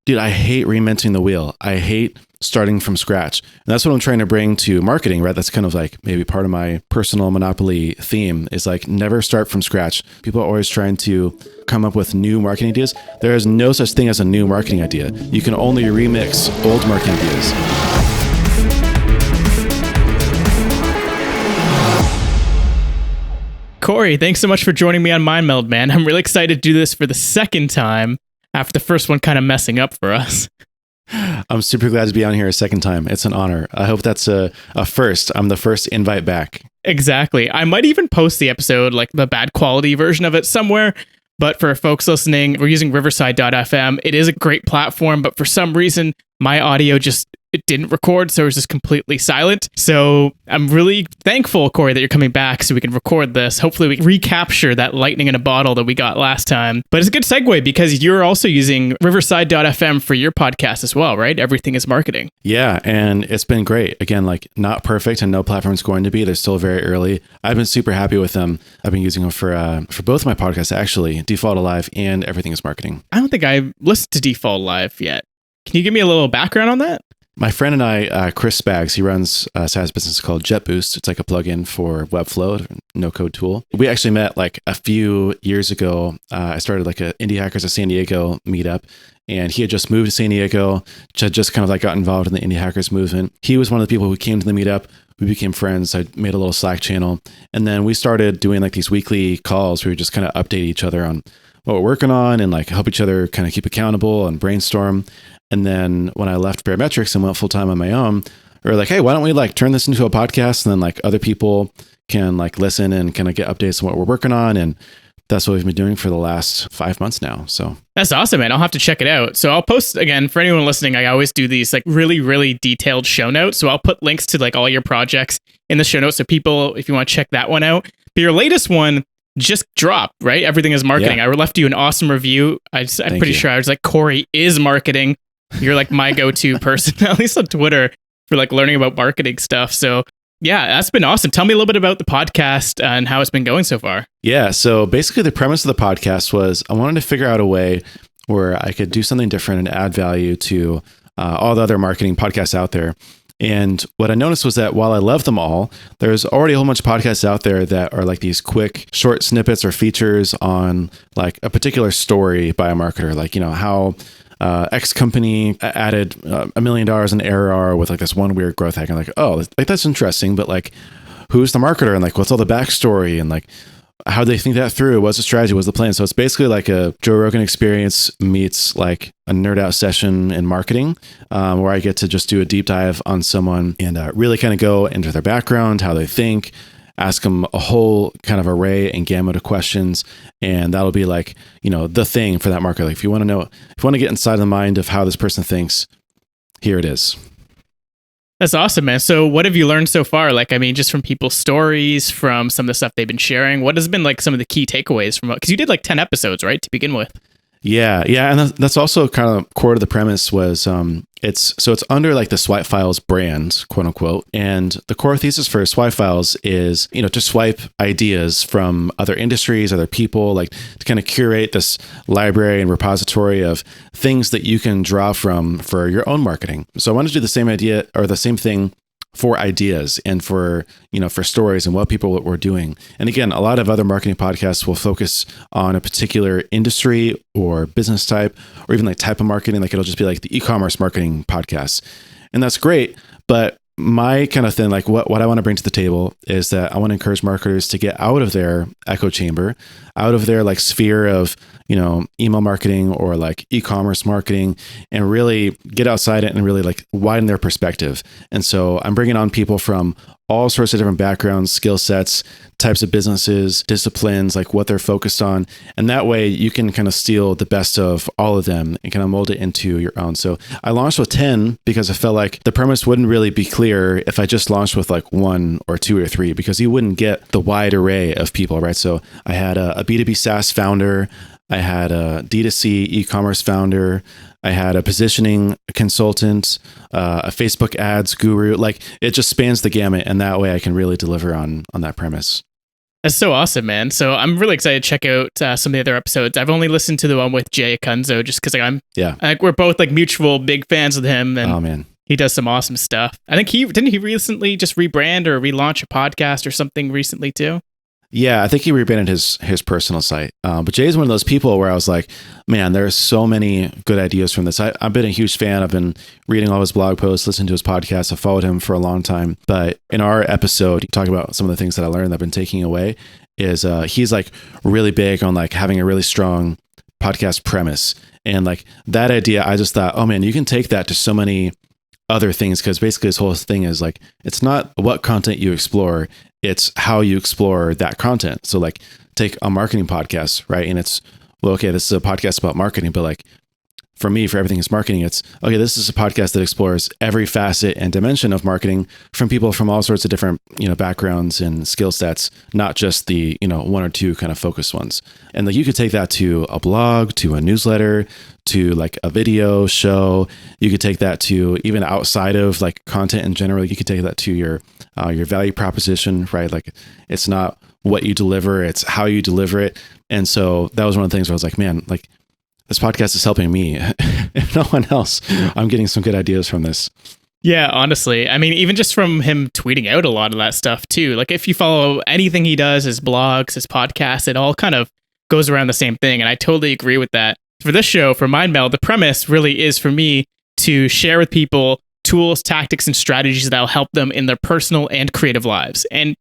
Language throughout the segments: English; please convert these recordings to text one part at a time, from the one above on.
Dude, I hate reinventing the wheel. I hate starting from scratch. And that's what I'm trying to bring to marketing, right? That's kind of like maybe part of my personal monopoly theme is like never start from scratch. People are always trying to come up with new marketing ideas. There is no such thing as a new marketing idea. You can only remix old marketing ideas. Corey, thanks so much for joining me on Meld, man. I'm really excited to do this for the second time after the first one kind of messing up for us. I'm super glad to be on here a second time. It's an honor. I hope that's a first. I'm the first invite back. Exactly. I might even post the episode, like the bad quality version of it somewhere. But for folks listening, we're using Riverside.fm. It is a great platform, but for some reason, my audio it didn't record, so it was just completely silent. So I'm really thankful, Corey, that you're coming back so we can record this. Hopefully we can recapture that lightning in a bottle that we got last time. But it's a good segue because you're also using Riverside.fm for your podcast as well, right? Everything is marketing. Yeah, and it's been great. Again, like not perfect and no platform's going to be. They're still very early. I've been super happy with them. I've been using them for both of my podcasts, actually, Default Alive and Everything is Marketing. I don't think I've listened to Default Alive yet. Can you give me a little background on that? My friend and I, Chris Spags, he runs a SaaS business called JetBoost. It's like a plugin for Webflow, no-code tool. We actually met like a few years ago. I started like a Indie Hackers of San Diego meetup, and he had just moved to San Diego, just kind of like got involved in the Indie Hackers movement. He was one of the people who came to the meetup. We became friends. I made a little Slack channel, and then we started doing like these weekly calls where we just kind of update each other on what we're working on and like help each other kind of keep accountable and brainstorm. And then when I left Baremetrics and went full time on my own, we were like, hey, why don't we like turn this into a podcast? And then like other people can like listen and kind of get updates on what we're working on. And that's what we've been doing for the last 5 months now. So that's awesome, man. I'll have to check it out. So I'll post again for anyone listening. I always do these like really, really detailed show notes. So I'll put links to like all your projects in the show notes. So people, if you want to check that one out, but your latest one just dropped, right? Everything is marketing. Yeah. I left you an awesome review. I'm pretty sure I was like, Corey is marketing. You're like my go-to person, at least on Twitter, for like learning about marketing stuff. So yeah, that's been awesome. Tell me a little bit about the podcast and how it's been going so far. Yeah. So basically the premise of the podcast was I wanted to figure out a way where I could do something different and add value to all the other marketing podcasts out there. And what I noticed was that while I love them all, there's already a whole bunch of podcasts out there that are like these quick, short snippets or features on like a particular story by a marketer, like, you know, how X company added $1 million in ARR with like this one weird growth hack. And like, oh, like that's interesting, but like, who's the marketer and like, what's all the backstory and like, how do they think that through? What's the strategy? What's the plan? So it's basically like a Joe Rogan experience meets like a nerd out session in marketing, where I get to just do a deep dive on someone and really kind of go into their background, how they think, ask them a whole kind of array and gamut of questions. And that'll be like, you know, the thing for that marketer. Like if you want to know, if you want to get inside the mind of how this person thinks, here it is. That's awesome, man. So what have you learned so far? Like, I mean, just from people's stories, from some of the stuff they've been sharing, what has been like some of the key takeaways from, because you did like 10 episodes, right, to begin with? Yeah. And that's also kind of core to the premise was it's under like the Swipe Files brand, quote unquote. And the core thesis for Swipe Files is, you know, to swipe ideas from other industries, other people, like to kind of curate this library and repository of things that you can draw from for your own marketing. So I wanted to do the same idea or the same thing for ideas and for, you know, for stories and what people were doing. And again, a lot of other marketing podcasts will focus on a particular industry or business type, or even like type of marketing. Like it'll just be like the e-commerce marketing podcast. And that's great. But my kind of thing, like what I want to bring to the table is that I want to encourage marketers to get out of their echo chamber, out of their like sphere of, you know, email marketing or like e-commerce marketing, and really get outside it and really like widen their perspective. And so I'm bringing on people from all sorts of different backgrounds, skill sets, types of businesses, disciplines, like what they're focused on. And that way you can kind of steal the best of all of them and kind of mold it into your own. So I launched with 10 because I felt like the premise wouldn't really be clear if I just launched with like 1 or 2 or 3, because you wouldn't get the wide array of people, right? So I had a B2B SaaS founder, I had a D2C e-commerce founder, I had a positioning consultant, a Facebook ads guru. Like it just spans the gamut, and that way I can really deliver on that premise. That's so awesome, man. So I'm really excited to check out some of the other episodes. I've only listened to the one with Jay Acunzo just because we're both like mutual big fans of him. And oh man, he does some awesome stuff. I think he recently just rebrand or relaunch a podcast or something recently too. Yeah, I think he rebranded his personal site. But Jay's one of those people where I was like, man, there are so many good ideas from this. I've been a huge fan. I've been reading all his blog posts, listening to his podcast. I've followed him for a long time. But in our episode, talking about some of the things that I learned that I've been taking away is he's like really big on like having a really strong podcast premise. And like that idea, I just thought, oh man, you can take that to so many other things, because basically this whole thing is like, it's not what content you explore, it's how you explore that content. So like take a marketing podcast, right? And it's, well, okay, this is a podcast about marketing, but like for me, for everything is marketing, it's okay, this is a podcast that explores every facet and dimension of marketing from people from all sorts of different, backgrounds and skill sets, not just the, one or two kind of focused ones. And like you could take that to a blog, to a newsletter, to like a video show. You could take that to even outside of like content in general. You could take that to your value proposition, right? Like it's not what you deliver, it's how you deliver it. And so that was one of the things where I was like, man, like this podcast is helping me. If no one else, I'm getting some good ideas from this. Yeah, honestly. I mean, even just from him tweeting out a lot of that stuff too. Like if you follow anything he does, his blogs, his podcasts, it all kind of goes around the same thing. And I totally agree with that. For this show, for Meld, the premise really is for me to share with people tools, tactics, and strategies that will help them in their personal and creative lives. And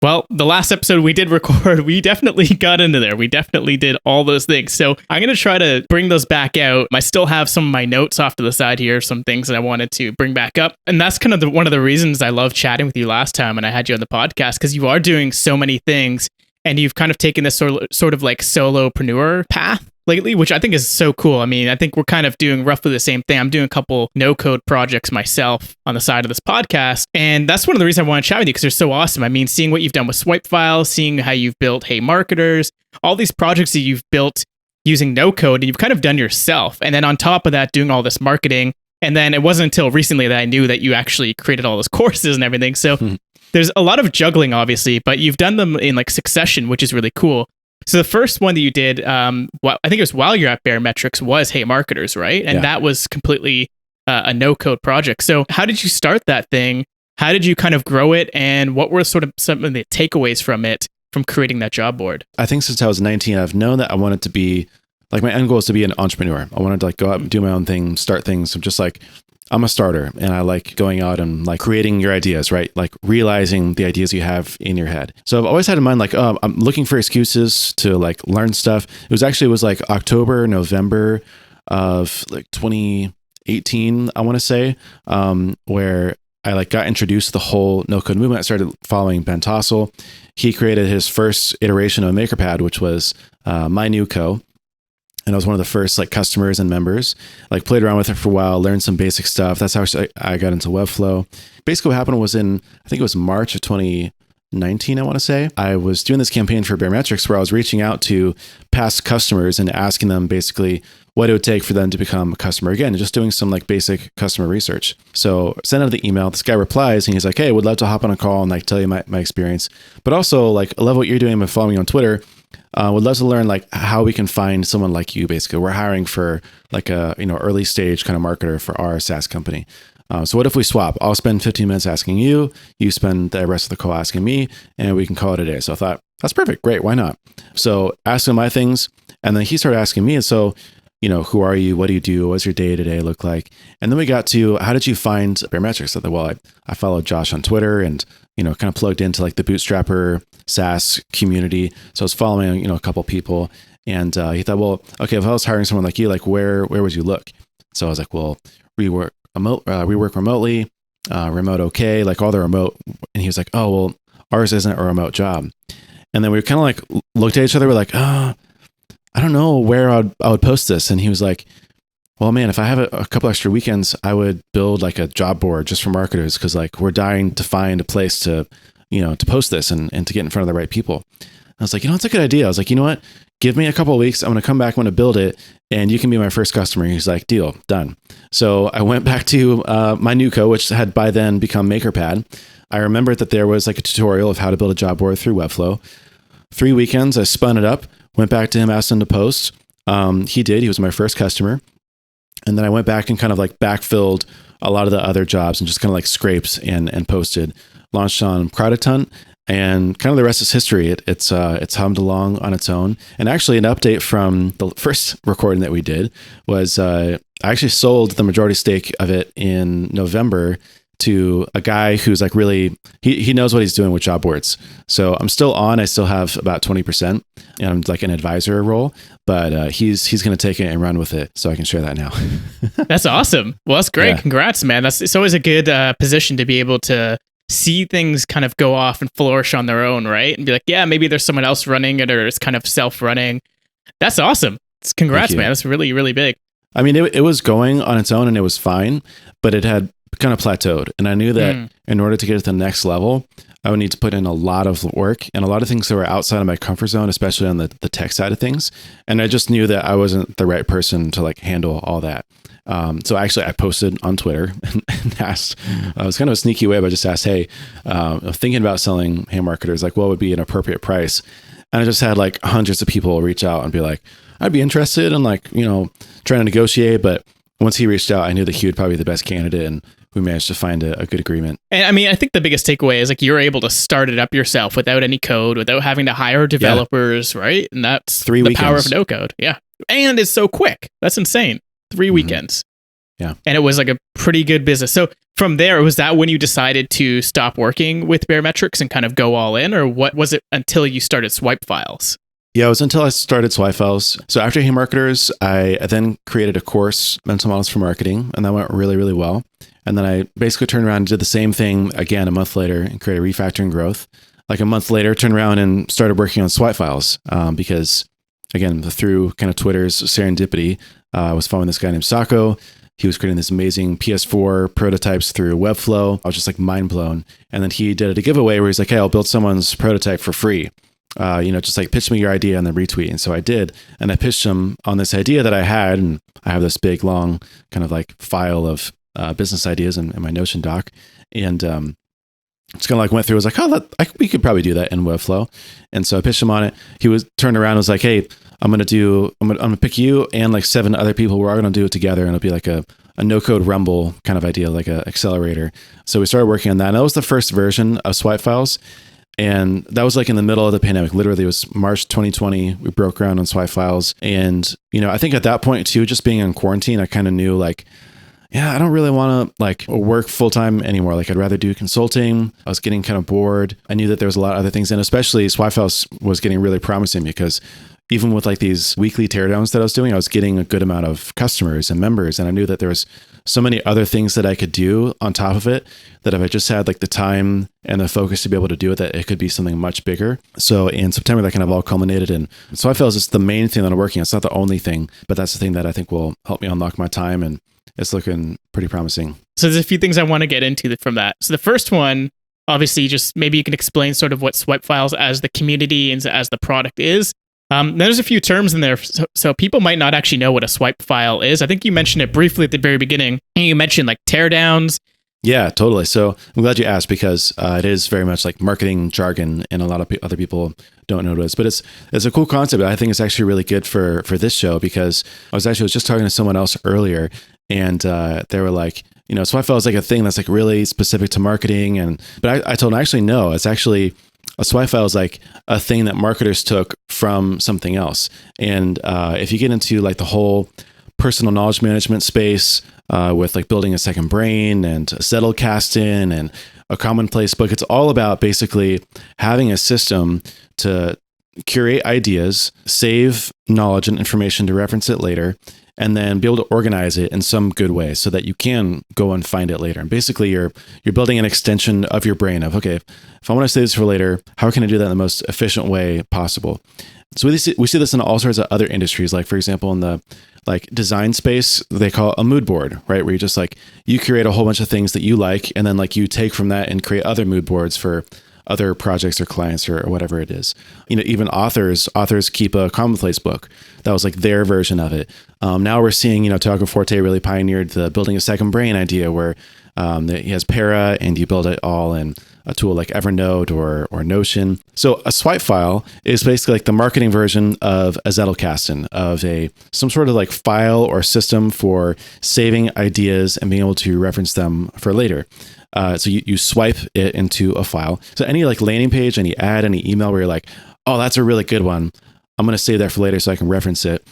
well, the last episode we did record, we definitely got into there. We definitely did all those things. So I'm going to try to bring those back out. I still have some of my notes off to the side here, some things that I wanted to bring back up. And that's kind of one of the reasons I loved chatting with you last time when I had you on the podcast, because you are doing so many things and you've kind of taken this sort of like solopreneur path lately, which I think is so cool. I mean, I think we're kind of doing roughly the same thing. I'm doing a couple no-code projects myself on the side of this podcast. And that's one of the reasons I want to chat with you, because they're so awesome. I mean, seeing what you've done with Swipe Files, seeing how you've built Hey Marketers, all these projects that you've built using no-code and you've kind of done yourself. And then on top of that, doing all this marketing. And then it wasn't until recently that I knew that you actually created all those courses and everything. So there's a lot of juggling, obviously, but you've done them in like succession, which is really cool. So the first one that you did, I think it was while you're at Baremetrics, was Hey Marketers, right? And that was completely a no-code project. So how did you start that thing? How did you kind of grow it? And what were sort of some of the takeaways from it, from creating that job board? I think since I was 19, I've known that I wanted to be, like my end goal is to be an entrepreneur. I wanted to like go out and do my own thing, start things. I'm just like, I'm a starter and I like going out and like creating your ideas, right? Like realizing the ideas you have in your head. So I've always had in mind, like, oh, I'm looking for excuses to like learn stuff. It was like October, November of like 2018, I want to say, where I like got introduced to the whole no code movement. I started following Ben Tossell. He created his first iteration of MakerPad, which was my new co. And I was one of the first like customers and members, like played around with it for a while, learned some basic stuff. That's how I got into Webflow. Basically what happened was I think it was March of 2019, I want to say. I was doing this campaign for Baremetrics where I was reaching out to past customers and asking them basically what it would take for them to become a customer again, and just doing some like basic customer research. So send out the email, this guy replies and he's like, hey, would love to hop on a call and like tell you my experience. But also like, I love what you're doing by following me on Twitter. Would love to learn like how we can find someone like you. Basically, we're hiring for like a early stage kind of marketer for our SaaS company. So what if we swap? I'll spend 15 minutes asking you, you spend the rest of the call asking me, and we can call it a day. So I thought that's perfect, great, why not? So asked him my things, and then he started asking me. And so who are you? What do you do? What's your day to day look like? And then we got to how did you find Baremetrics? I thought, well, I followed Josh on Twitter and kind of plugged into like the bootstrapper SaaS community. So I was following, a couple people, and he thought, well, okay, if I was hiring someone like you, like where would you look? So I was like, well, we work remotely, remote okay, like all the remote. And he was like, oh, well, ours isn't a remote job. And then we kind of like looked at each other. We're like, I don't know where I would post this. And he was like, well, man, if I have a couple extra weekends, I would build like a job board just for marketers, because like we're dying to find a place to to post this and to get in front of the right people. I was like, it's a good idea. I was like, you know what? Give me a couple of weeks. I'm going to come back. I'm going to build it and you can be my first customer. He's like, deal, done. So I went back to my new co, which had by then become MakerPad. I remembered that there was like a tutorial of how to build a job board through Webflow. 3 weekends, I spun it up, went back to him, asked him to post. He did. He was my first customer. And then I went back and kind of like backfilled a lot of the other jobs and just kind of like scraped and posted. Launched on Product Hunt, and kind of the rest is history. It's hummed along on its own. And actually, an update from the first recording that we did was I actually sold the majority stake of it in November to a guy who's like really, he knows what he's doing with job boards. So I'm still on. I still have about 20%, and I'm like an advisor role, but he's going to take it and run with it. So I can share that now. That's awesome. Well, that's great. Yeah. Congrats, man. It's always a good position to be able to see things kind of go off and flourish on their own, right? And be like, yeah, maybe there's someone else running it, or it's kind of self-running. That's awesome. Congrats, man. That's really, really big. I mean, it was going on its own and it was fine, but it had kind of plateaued. And I knew that in order to get to the next level, I would need to put in a lot of work and a lot of things that were outside of my comfort zone, especially on the tech side of things. And I just knew that I wasn't the right person to like handle all that. So actually I posted on Twitter and asked, it was kind of a sneaky way, but I just asked, hey, I'm thinking about selling hand marketers, like what would be an appropriate price? And I just had like hundreds of people reach out and be like, I'd be interested in like, trying to negotiate. But once he reached out, I knew that he would probably be the best candidate, and we managed to find a good agreement. And I mean, I think the biggest takeaway is like you're able to start it up yourself without any code, without having to hire developers, right? And that's 3 weekends. Power of no code. Yeah. And it's so quick. That's insane. 3 weekends. Yeah. And it was like a pretty good business. So from there, was that when you decided to stop working with Baremetrics and kind of go all in, or what was it until you started Swipe Files? Yeah, it was until I started Swipe Files. So after Hey Marketers, I then created a course, Mental Models for Marketing, and that went really, really well. And then I basically turned around and did the same thing again a month later and created Refactoring Growth. Like a month later, turned around and started working on Swipe Files because, again, through kind of Twitter's serendipity, I was following this guy named Sako. He was creating this amazing PS4 prototypes through Webflow. I was just like mind blown. And then he did a giveaway where he's like, hey, I'll build someone's prototype for free. Just like pitch me your idea and then retweet. And so I did. And I pitched him on this idea that I had. And I have this big, long kind of like file of business ideas in my Notion doc. And just kind of like went through, I was like, we could probably do that in Webflow. And so I pitched him on it. He was turned around and was like, hey, I'm going to pick you and like 7 other people. We're all going to do it together. And it'll be like a no code Rumble kind of idea, like a accelerator. So we started working on that. And that was the first version of Swipe Files. And that was like in the middle of the pandemic. Literally, it was March 2020. We broke ground on Swipe Files. And, I think at that point too, just being in quarantine, I kind of knew like, yeah, I don't really want to like work full time anymore. Like I'd rather do consulting. I was getting kind of bored. I knew that there was a lot of other things. And especially Swipe Files was getting really promising because even with like these weekly teardowns that I was doing, I was getting a good amount of customers and members. And I knew that there was so many other things that I could do on top of it that if I just had like the time and the focus to be able to do it, that it could be something much bigger. So in September, that kind of all culminated. And so I feel it's the main thing that I'm working on. It's not the only thing, but that's the thing that I think will help me unlock my time. And it's looking pretty promising. So there's a few things I want to get into from that. So the first one, obviously, just maybe you can explain sort of what Swipe Files as the community and as the product is. There's a few terms in there, so people might not actually know what a swipe file is. I think you mentioned it briefly at the very beginning, and you mentioned like teardowns. Yeah, totally. So I'm glad you asked because it is very much like marketing jargon, and a lot of other people don't know what it is. But it's a cool concept. I think it's actually really good for this show because I was just talking to someone else earlier, and they were like, swipe file is like a thing that's like really specific to marketing, but I told them actually no, it's actually. A swipe file is like a thing that marketers took from something else. And if you get into like the whole personal knowledge management space with like building a second brain and a settled casting and a commonplace book, it's all about basically having a system to curate ideas, save knowledge and information to reference it later, and then be able to organize it in some good way so that you can go and find it later. And basically you're building an extension of your brain of, okay, if I want to save this for later, how can I do that in the most efficient way possible? So we see this in all sorts of other industries. Like for example, in the like design space, they call it a mood board, right? Where you just like, you create a whole bunch of things that you like, and then like you take from that and create other mood boards for other projects or clients or whatever it is. Even authors keep a commonplace book. That was like their version of it. Now we're seeing, Tiago Forte really pioneered the building a second brain idea where he has Para and you build it all in a tool like Evernote or Notion. So a swipe file is basically like the marketing version of a Zettelkasten, of some sort of like file or system for saving ideas and being able to reference them for later. So you swipe it into a file. So any like landing page, any ad, any email where you're like, oh, that's a really good one, I'm going to save that for later so I can reference it.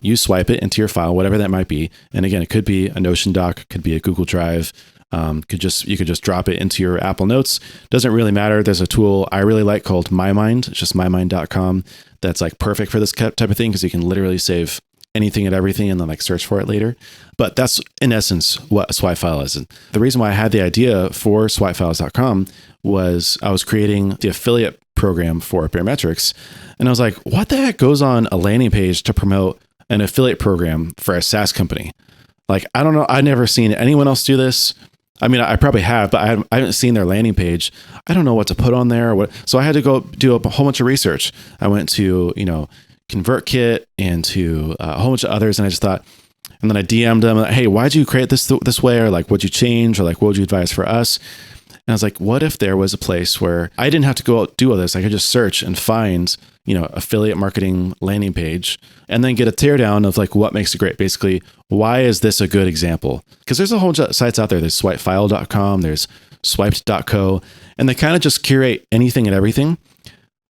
You swipe it into your file, whatever that might be. And again, it could be a Notion doc, could be a Google Drive. You could just drop it into your Apple Notes. Doesn't really matter. There's a tool I really like called MyMind. It's just mymind.com. That's like perfect for this type of thing because you can literally save anything and everything and then like search for it later. But that's in essence what a swipe file is. And the reason why I had the idea for swipefiles.com was I was creating the affiliate program for Baremetrics. And I was like, what the heck goes on a landing page to promote an affiliate program for a SaaS company? Like, I don't know. I've never seen anyone else do this. I mean, I probably have, but I haven't seen their landing page. I don't know what to put on there. So I had to go do a whole bunch of research. I went to, ConvertKit and to a whole bunch of others. And I just thought, and then I DM'd them, hey, why'd you create this way? Or like, what'd you change? Or like, what would you advise for us? And I was like, what if there was a place where I didn't have to go out do all this? I could just search and find, affiliate marketing landing page and then get a teardown of like what makes it great. Basically, why is this a good example? Because there's a whole bunch of sites out there. There's swipefile.com, there's swiped.co, and they kind of just curate anything and everything,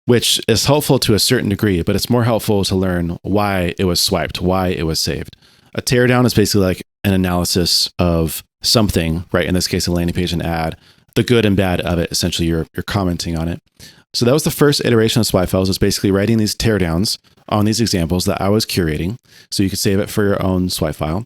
which is helpful to a certain degree, but it's more helpful to learn why it was swiped, why it was saved. A teardown is basically like an analysis of something, right? In this case, a landing page, an ad, the good and bad of it. Essentially, you're commenting on it. So that was the first iteration of swipe files, was basically writing these teardowns on these examples that I was curating. So you could save it for your own swipe file.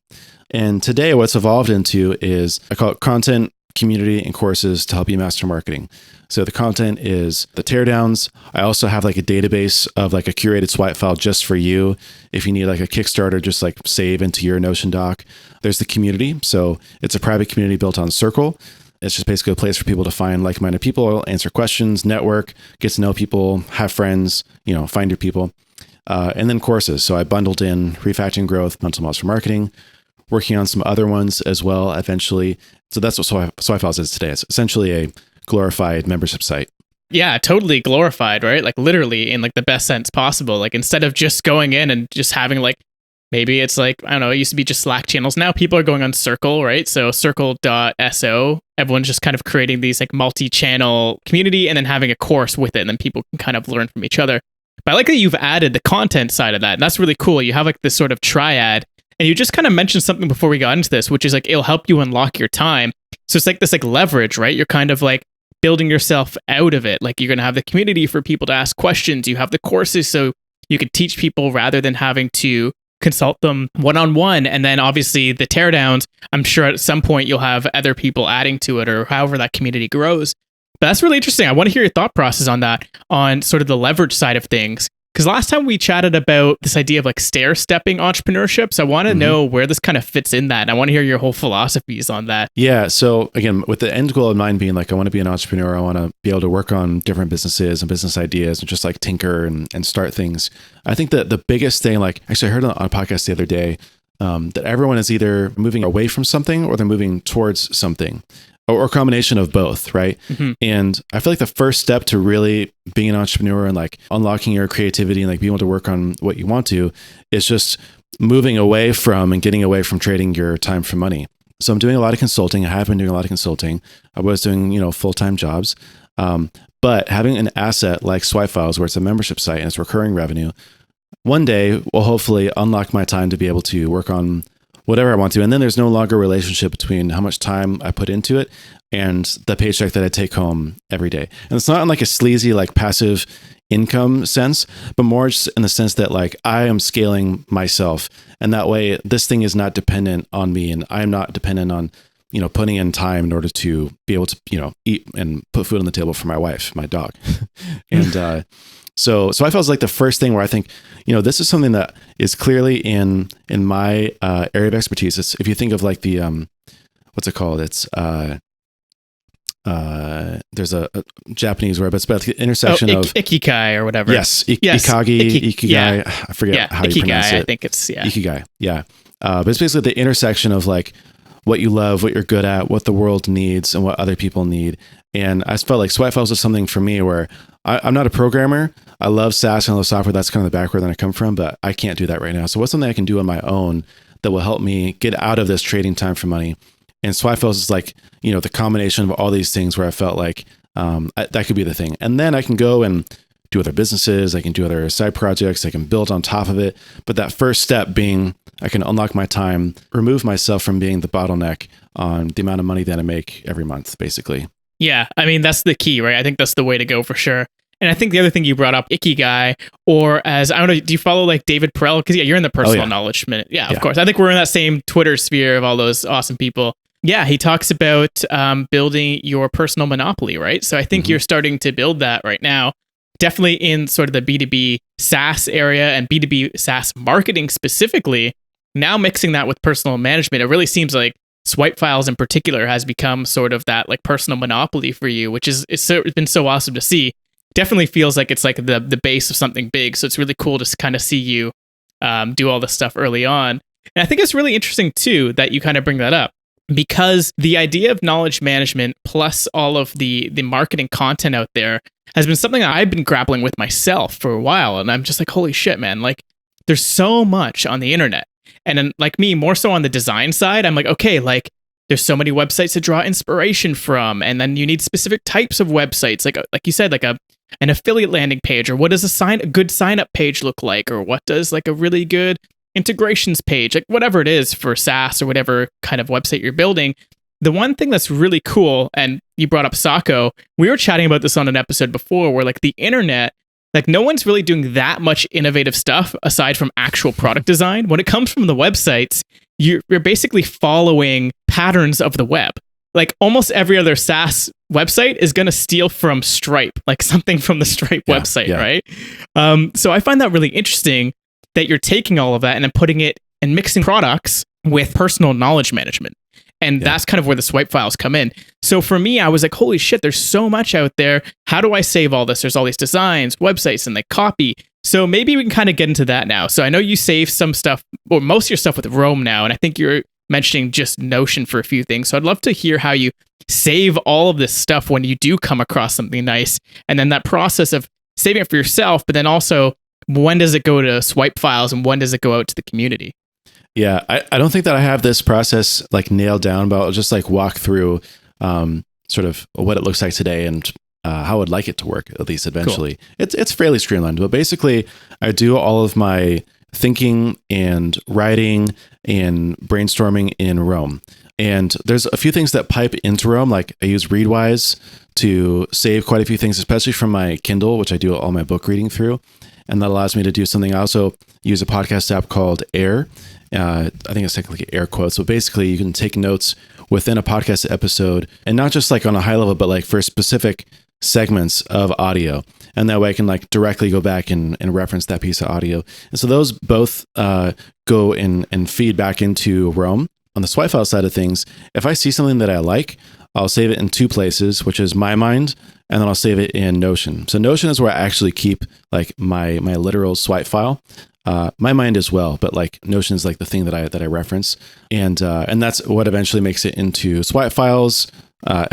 And today what's evolved into is, I call it content, community, and courses to help you master marketing. So the content is the teardowns. I also have like a database of like a curated swipe file just for you. If you need like a Kickstarter, just like save into your Notion doc. There's the community. So it's a private community built on Circle. It's just basically a place for people to find like-minded people, answer questions, network, get to know people, have friends, find your people. And then courses. So I bundled in refactoring growth, mental models for marketing, working on some other ones as well eventually. So that's what Swipe Files is today. It's essentially a glorified membership site. Yeah, totally glorified, right? Like literally in like the best sense possible. Like instead of just going in and just having like, maybe it's like, I don't know, it used to be just Slack channels. Now people are going on Circle, right? So circle.so, everyone's just kind of creating these like multi-channel community and then having a course with it. And then people can kind of learn from each other. But I like that you've added the content side of that. And that's really cool. You have like this sort of triad. And you just kind of mentioned something before we got into this, which is like, it'll help you unlock your time. So it's like this like leverage, right? You're kind of like building yourself out of it. Like you're going to have the community for people to ask questions. You have the courses so you can teach people rather than having to consult them one-on-one. And then obviously the teardowns, I'm sure at some point you'll have other people adding to it or however that community grows. But that's really interesting. I want to hear your thought process on that, on sort of the leverage side of things. Because last time we chatted about this idea of like stair-stepping entrepreneurship. So I want to know where this kind of fits in that. And I want to hear your whole philosophies on that. Yeah. So again, with the end goal of mine being like, I want to be an entrepreneur. I want to be able to work on different businesses and business ideas and just like tinker and start things. I think that the biggest thing, like actually I heard on a podcast the other day, that everyone is either moving away from something or they're moving towards something. Or a combination of both, right? And I feel like the first step to really being an entrepreneur and like unlocking your creativity and like being able to work on what you want to is just moving away from and getting away from trading your time for money. So I'm doing a lot of consulting. I have been doing a lot of consulting. I was doing, full-time jobs. But having an asset like Swipe Files, where it's a membership site and it's recurring revenue, one day will hopefully unlock my time to be able to work on whatever I want to. And then there's no longer a relationship between how much time I put into it and the paycheck that I take home every day. And it's not in like a sleazy, like passive income sense, but more just in the sense that like I am scaling myself. And that way this thing is not dependent on me. And I'm not dependent on, putting in time in order to be able to, eat and put food on the table for my wife, my dog. And, So I felt like the first thing where I think, this is something that is clearly in my area of expertise. It's, if you think of like the, what's it called? It's, there's a Japanese word, but it's about the intersection of ikigai or whatever. Yes. Ikigai. Yeah. I forget how you pronounce it. I think it's, Ikigai. Yeah. But it's basically the intersection of like, what you love, what you're good at, what the world needs, and what other people need. And I felt like swipe files was something for me where I'm not a programmer. I love SaaS and I love software. That's kind of the background that I come from, but I can't do that right now. So what's something I can do on my own that will help me get out of this trading time for money? And swipe files is like, the combination of all these things where I felt like that could be the thing. And then I can go and do other businesses. I can do other side projects. I can build on top of it. But that first step being, I can unlock my time, remove myself from being the bottleneck on the amount of money that I make every month, basically. Yeah, I mean, that's the key, right? I think that's the way to go for sure. And I think the other thing you brought up, Ikigai, or as, I don't know, do you follow like David Perel? Because you're in the personal knowledge minute. Yeah, of course. I think we're in that same Twitter sphere of all those awesome people. Yeah, he talks about building your personal monopoly, right? So I think you're starting to build that right now. Definitely in sort of the B2B SaaS area and B2B SaaS marketing specifically. Now mixing that with personal management, it really seems like swipe files in particular has become sort of that like personal monopoly for you, which it's been so awesome to see. Definitely feels like it's like the base of something big. So it's really cool to kind of see you do all this stuff early on. And I think it's really interesting too that you kind of bring that up, because the idea of knowledge management plus all of the marketing content out there has been something that I've been grappling with myself for a while. And I'm just like, holy shit, man, like there's so much on the internet. And then like me, more so on the design side, I'm like, okay, like there's so many websites to draw inspiration from. And then you need specific types of websites, like you said, like an affiliate landing page, or what does a good sign up page look like? Or what does like a really good integrations page, like whatever it is for SaaS or whatever kind of website you're building. The one thing that's really cool, and you brought up Sako, we were chatting about this on an episode before, where like the internet, like no one's really doing that much innovative stuff aside from actual product design. When it comes from the websites, you're basically following patterns of the web. Like almost every other SaaS website is going to steal from Stripe, like something from the Stripe website, right? So I find that really interesting that you're taking all of that and then putting it and mixing products with personal knowledge management. And that's kind of where the swipe files come in. So for me, I was like, holy shit, there's so much out there. How do I save all this? There's all these designs, websites, and like copy. So maybe we can kind of get into that now. So I know you save some stuff, or most of your stuff with Roam now, and I think you're mentioning just Notion for a few things. So I'd love to hear how you save all of this stuff when you do come across something nice. And then that process of saving it for yourself, but then also when does it go to swipe files and when does it go out to the community? Yeah, I don't think that I have this process like nailed down, but I'll just like walk through sort of what it looks like today and how I'd like it to work, at least eventually. Cool. It's fairly streamlined, but basically I do all of my thinking and writing and brainstorming in Roam. And there's a few things that pipe into Roam, like I use Readwise to save quite a few things, especially from my Kindle, which I do all my book reading through. And that allows me to do something. I also use a podcast app called Air. I think it's technically air quotes. So basically you can take notes within a podcast episode, and not just like on a high level, but like for specific segments of audio. And that way I can like directly go back and reference that piece of audio. And so those both go and feed back into Roam. On the swipe file side of things, if I see something that I like, I'll save it in two places, which is My Mind, and then I'll save it in Notion. So Notion is where I actually keep like my literal swipe file. My Mind as well, but like Notion is like the thing that I reference, and that's what eventually makes it into swipe files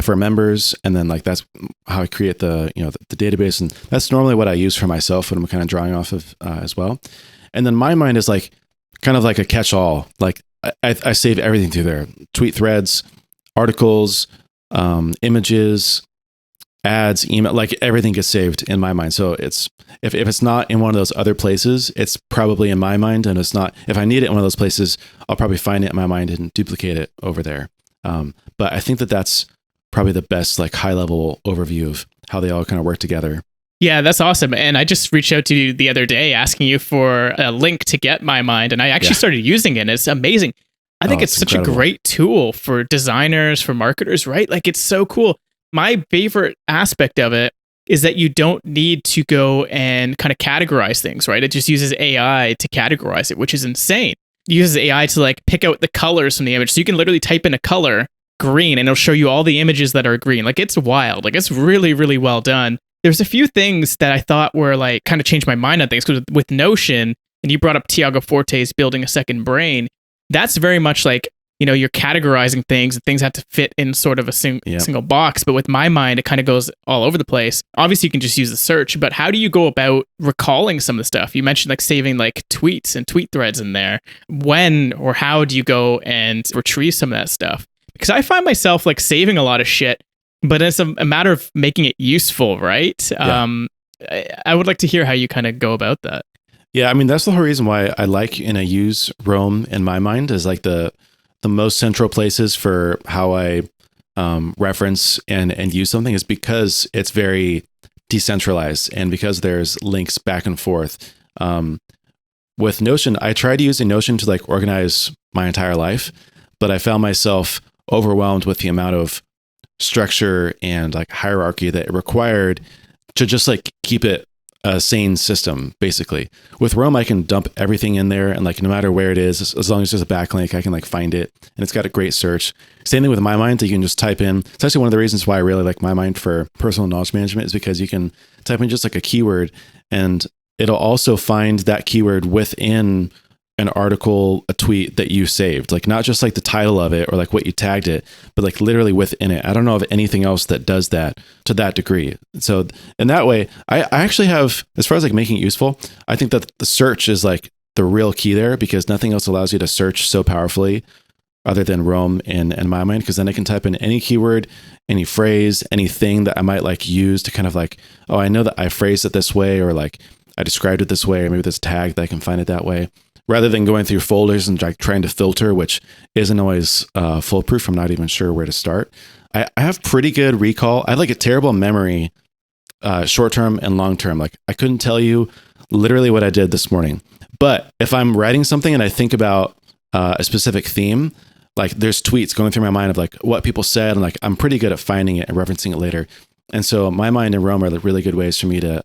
for members, and then like that's how I create the database, and that's normally what I use for myself when I'm kind of drawing off of as well. And then My Mind is like kind of like a catch-all. Like I save everything through there: tweet threads, articles, images, ads, email, like everything gets saved in My Mind. So it's if it's not in one of those other places, it's probably in My Mind, and it's not. If I need it in one of those places, I'll probably find it in My Mind and duplicate it over there. But I think that that's probably the best like high level overview of how they all kind of work together. Yeah, that's awesome. And I just reached out to you the other day asking you for a link to get My Mind, and I actually started using it. It's amazing. I think it's such incredible. A great tool for designers, for marketers, right? Like it's so cool. My favorite aspect of it is that you don't need to go and kind of categorize things, right? It just uses AI to categorize it, which is insane. It uses AI to like pick out the colors from the image. So you can literally type in a color, green, and it'll show you all the images that are green. Like it's wild. Like it's really, really well done. There's a few things that I thought were like kind of changed my mind on things, because with Notion, and you brought up Tiago Forte's Building a Second Brain, that's very much like you're categorizing things and things have to fit in sort of a single box. But with my mind, it kind of goes all over the place. Obviously, you can just use the search, but how do you go about recalling some of the stuff? You mentioned like saving like tweets and tweet threads in there. When or how do you go and retrieve some of that stuff? Because I find myself like saving a lot of shit, but it's a matter of making it useful, right? Yeah. I would like to hear how you kind of go about that. Yeah, I mean, that's the whole reason why I like and I use Roam in my mind as like the most central places for how I reference and use something is because it's very decentralized and because there's links back and forth. With Notion, I tried using Notion to like organize my entire life, but I found myself overwhelmed with the amount of structure and like hierarchy that it required to just like keep it a sane system, basically. With Roam, I can dump everything in there, and like no matter where it is, as long as there's a backlink, I can like find it, and it's got a great search. Same thing with MyMind, that you can just type in. It's actually one of the reasons why I really like MyMind for personal knowledge management, is because you can type in just like a keyword, and it'll also find that keyword within an article, a tweet that you saved, like not just like the title of it or like what you tagged it, but like literally within it. I don't know of anything else that does that to that degree. So in that way, I actually have, as far as like making it useful, I think that the search is like the real key there, because nothing else allows you to search so powerfully other than Roam and MyMind, because then I can type in any keyword, any phrase, anything that I might like use to kind of like, oh, I know that I phrased it this way, or like I described it this way, or maybe this tag that I can find it that way, rather than going through folders and like trying to filter, which isn't always foolproof. I'm not even sure where to start. I have pretty good recall. I have like a terrible memory, short-term and long-term. Like I couldn't tell you literally what I did this morning. But if I'm writing something and I think about a specific theme, like there's tweets going through my mind of like what people said, and like I'm pretty good at finding it and referencing it later. And so MyMind and Roam are like really good ways for me to,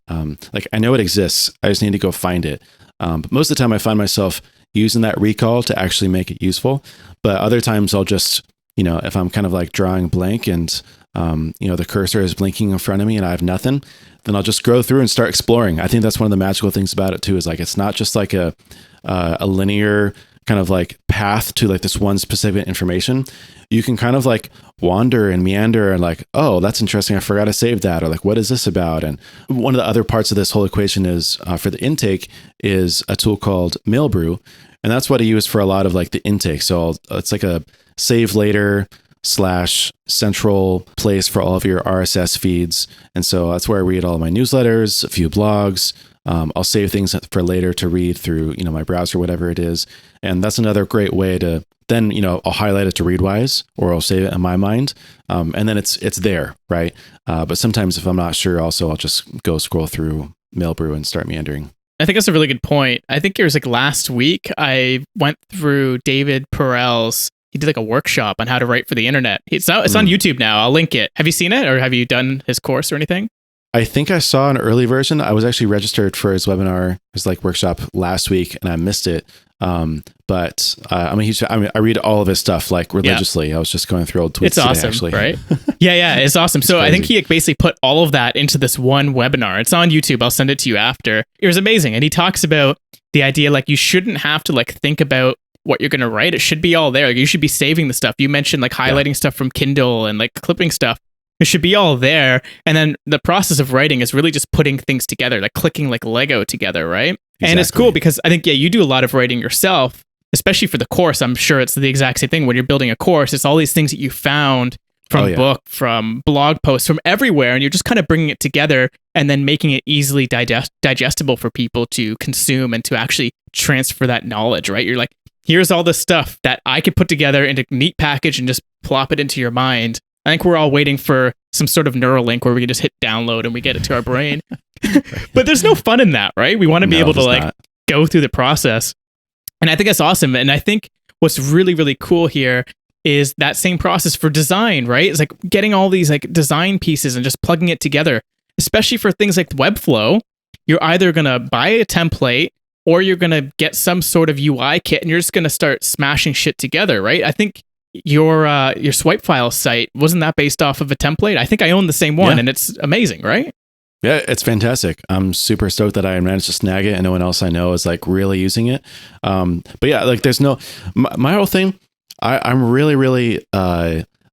like I know it exists. I just need to go find it. But most of the time I find myself using that recall to actually make it useful. But other times I'll just, if I'm kind of like drawing blank and, the cursor is blinking in front of me and I have nothing, then I'll just go through and start exploring. I think that's one of the magical things about it too, is like, it's not just like a linear kind of like path to like this one specific information. You can kind of like wander and meander and like, oh, that's interesting, I forgot to save that, or like, what is this about? And one of the other parts of this whole equation is for the intake is a tool called Mailbrew, and that's what I use for a lot of like the intake. So it's like a save later / central place for all of your RSS feeds, and so that's where I read all of my newsletters, a few blogs. I'll save things for later to read through, my browser, whatever it is. And that's another great way to then, I'll highlight it to Readwise, or I'll save it in MyMind. And then it's there, right? But sometimes if I'm not sure, also I'll just go scroll through Mailbrew and start meandering. I think that's a really good point. I think it was like last week, I went through David Perel's, he did like a workshop on how to write for the internet. It's on YouTube now. I'll link it. Have you seen it, or have you done his course or anything? I think I saw an early version. I was actually registered for his webinar, his like workshop last week, and I missed it. But I read all of his stuff like religiously. Yeah. I was just going through old tweets. It's awesome, today, actually. Right? Yeah, it's awesome. So I think he basically put all of that into this one webinar. It's on YouTube. I'll send it to you after. It was amazing, and he talks about the idea like you shouldn't have to like think about what you're going to write. It should be all there. Like, you should be saving the stuff. You mentioned like highlighting stuff from Kindle and like clipping stuff. It should be all there. And then the process of writing is really just putting things together, like clicking like Lego together, right? Exactly. And it's cool because I think, you do a lot of writing yourself, especially for the course. I'm sure it's the exact same thing when you're building a course. It's all these things that you found from book, from blog posts, from everywhere. And you're just kind of bringing it together and then making it easily digestible for people to consume and to actually transfer that knowledge, right? You're like, here's all this stuff that I could put together into a neat package and just plop it into your mind. I think we're all waiting for some sort of Neuralink where we can just hit download and we get it to our brain. But there's no fun in that, right? We want to be able to like go through the process. And I think that's awesome. And I think what's really, really cool here is that same process for design, right? It's like getting all these like design pieces and just plugging it together, especially for things like Webflow. You're either going to buy a template or you're going to get some sort of UI kit and you're just going to start smashing shit together, right? I think your swipe file site, wasn't that based off of a template? I think I own the same one and it's amazing, right? Yeah, it's fantastic. I'm super stoked that I managed to snag it and no one else I know is like really using it. But yeah, like there's no, my whole thing, I'm really, really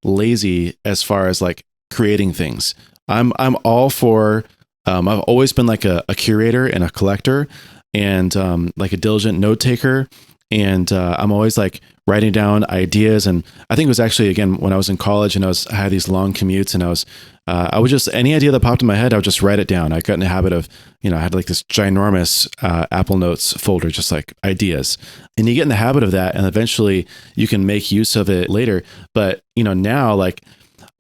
lazy as far as like creating things. I'm all for. I've always been like a curator and a collector, and like a diligent note taker. And I'm always like writing down ideas. And I think it was actually, again, when I was in college and I had these long commutes, and I would just, any idea that popped in my head, I would just write it down. I got in the habit of, I had like this ginormous Apple Notes folder, just like ideas. And you get in the habit of that, and eventually you can make use of it later. But, now, like,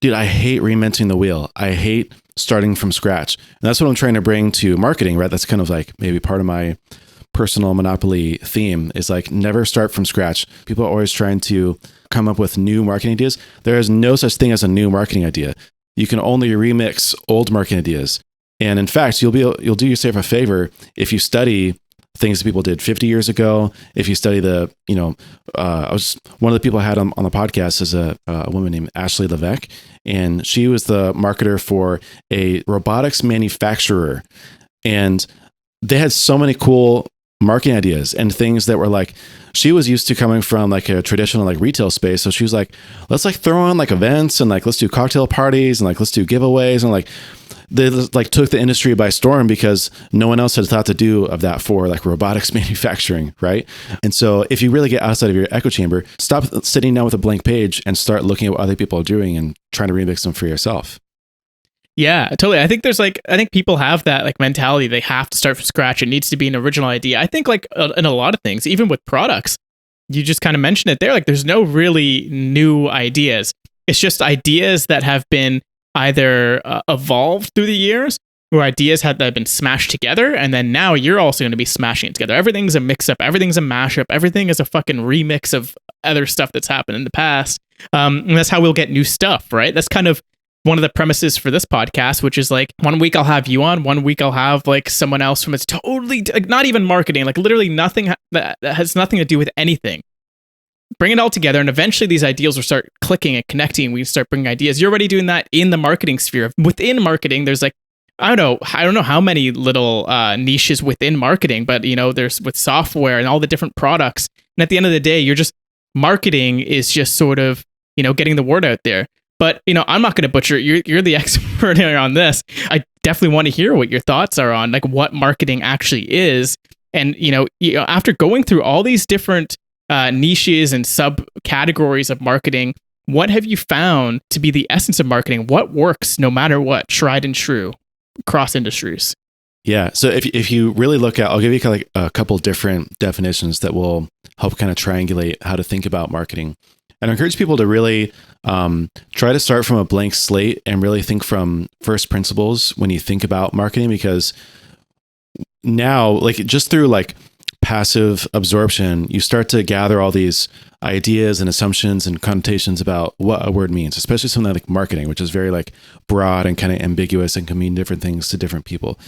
dude, I hate reinventing the wheel. I hate starting from scratch. And that's what I'm trying to bring to marketing, right? That's kind of like maybe part of my personal monopoly theme, is like never start from scratch. People are always trying to come up with new marketing ideas. There is no such thing as a new marketing idea. You can only remix old marketing ideas. And in fact, you'll do yourself a favor if you study things that people did 50 years ago. If you study one of the people I had on the podcast is a woman named Ashley Levesque, and she was the marketer for a robotics manufacturer. And they had so many cool marketing ideas and things that were like, she was used to coming from like a traditional like retail space. So she was like, let's like throw on like events, and like, let's do cocktail parties, and like, let's do giveaways. And like, they like took the industry by storm because no one else had thought to do of that for like robotics manufacturing. Right. And so if you really get outside of your echo chamber, stop sitting down with a blank page and start looking at what other people are doing and trying to remix them for yourself. Yeah, totally. I think people have that like mentality. They have to start from scratch. It needs to be an original idea. I think like in a lot of things, even with products, you just kind of mentioned it there. Like there's no really new ideas. It's just ideas that have been either evolved through the years, or ideas that have been smashed together. And then now you're also going to be smashing it together. Everything's a mix up. Everything's a mashup. Everything is a fucking remix of other stuff that's happened in the past. And that's how we'll get new stuff, right? That's kind of one of the premises for this podcast, which is like 1 week I'll have you on, 1 week I'll have like someone else from, it's totally like not even marketing, like literally nothing that has nothing to do with anything. Bring it all together, and eventually these ideas will start clicking and connecting. We start bringing ideas. You're already doing that in the marketing sphere. Within marketing, there's like, I don't know how many little niches within marketing, but there's with software and all the different products. And at the end of the day, you're just, marketing is just sort of, getting the word out there. But, I'm not going to butcher it. You're the expert here on this. I definitely want to hear what your thoughts are on like what marketing actually is. And, after going through all these different niches and subcategories of marketing, what have you found to be the essence of marketing? What works no matter what, tried and true across industries? Yeah. So if you really look at, I'll give you kind of like a couple different definitions that will help kind of triangulate how to think about marketing. And I encourage people to really try to start from a blank slate and really think from first principles when you think about marketing, because now, like just through like passive absorption, you start to gather all these ideas and assumptions and connotations about what a word means, especially something like marketing, which is very like broad and kind of ambiguous and can mean different things to different people.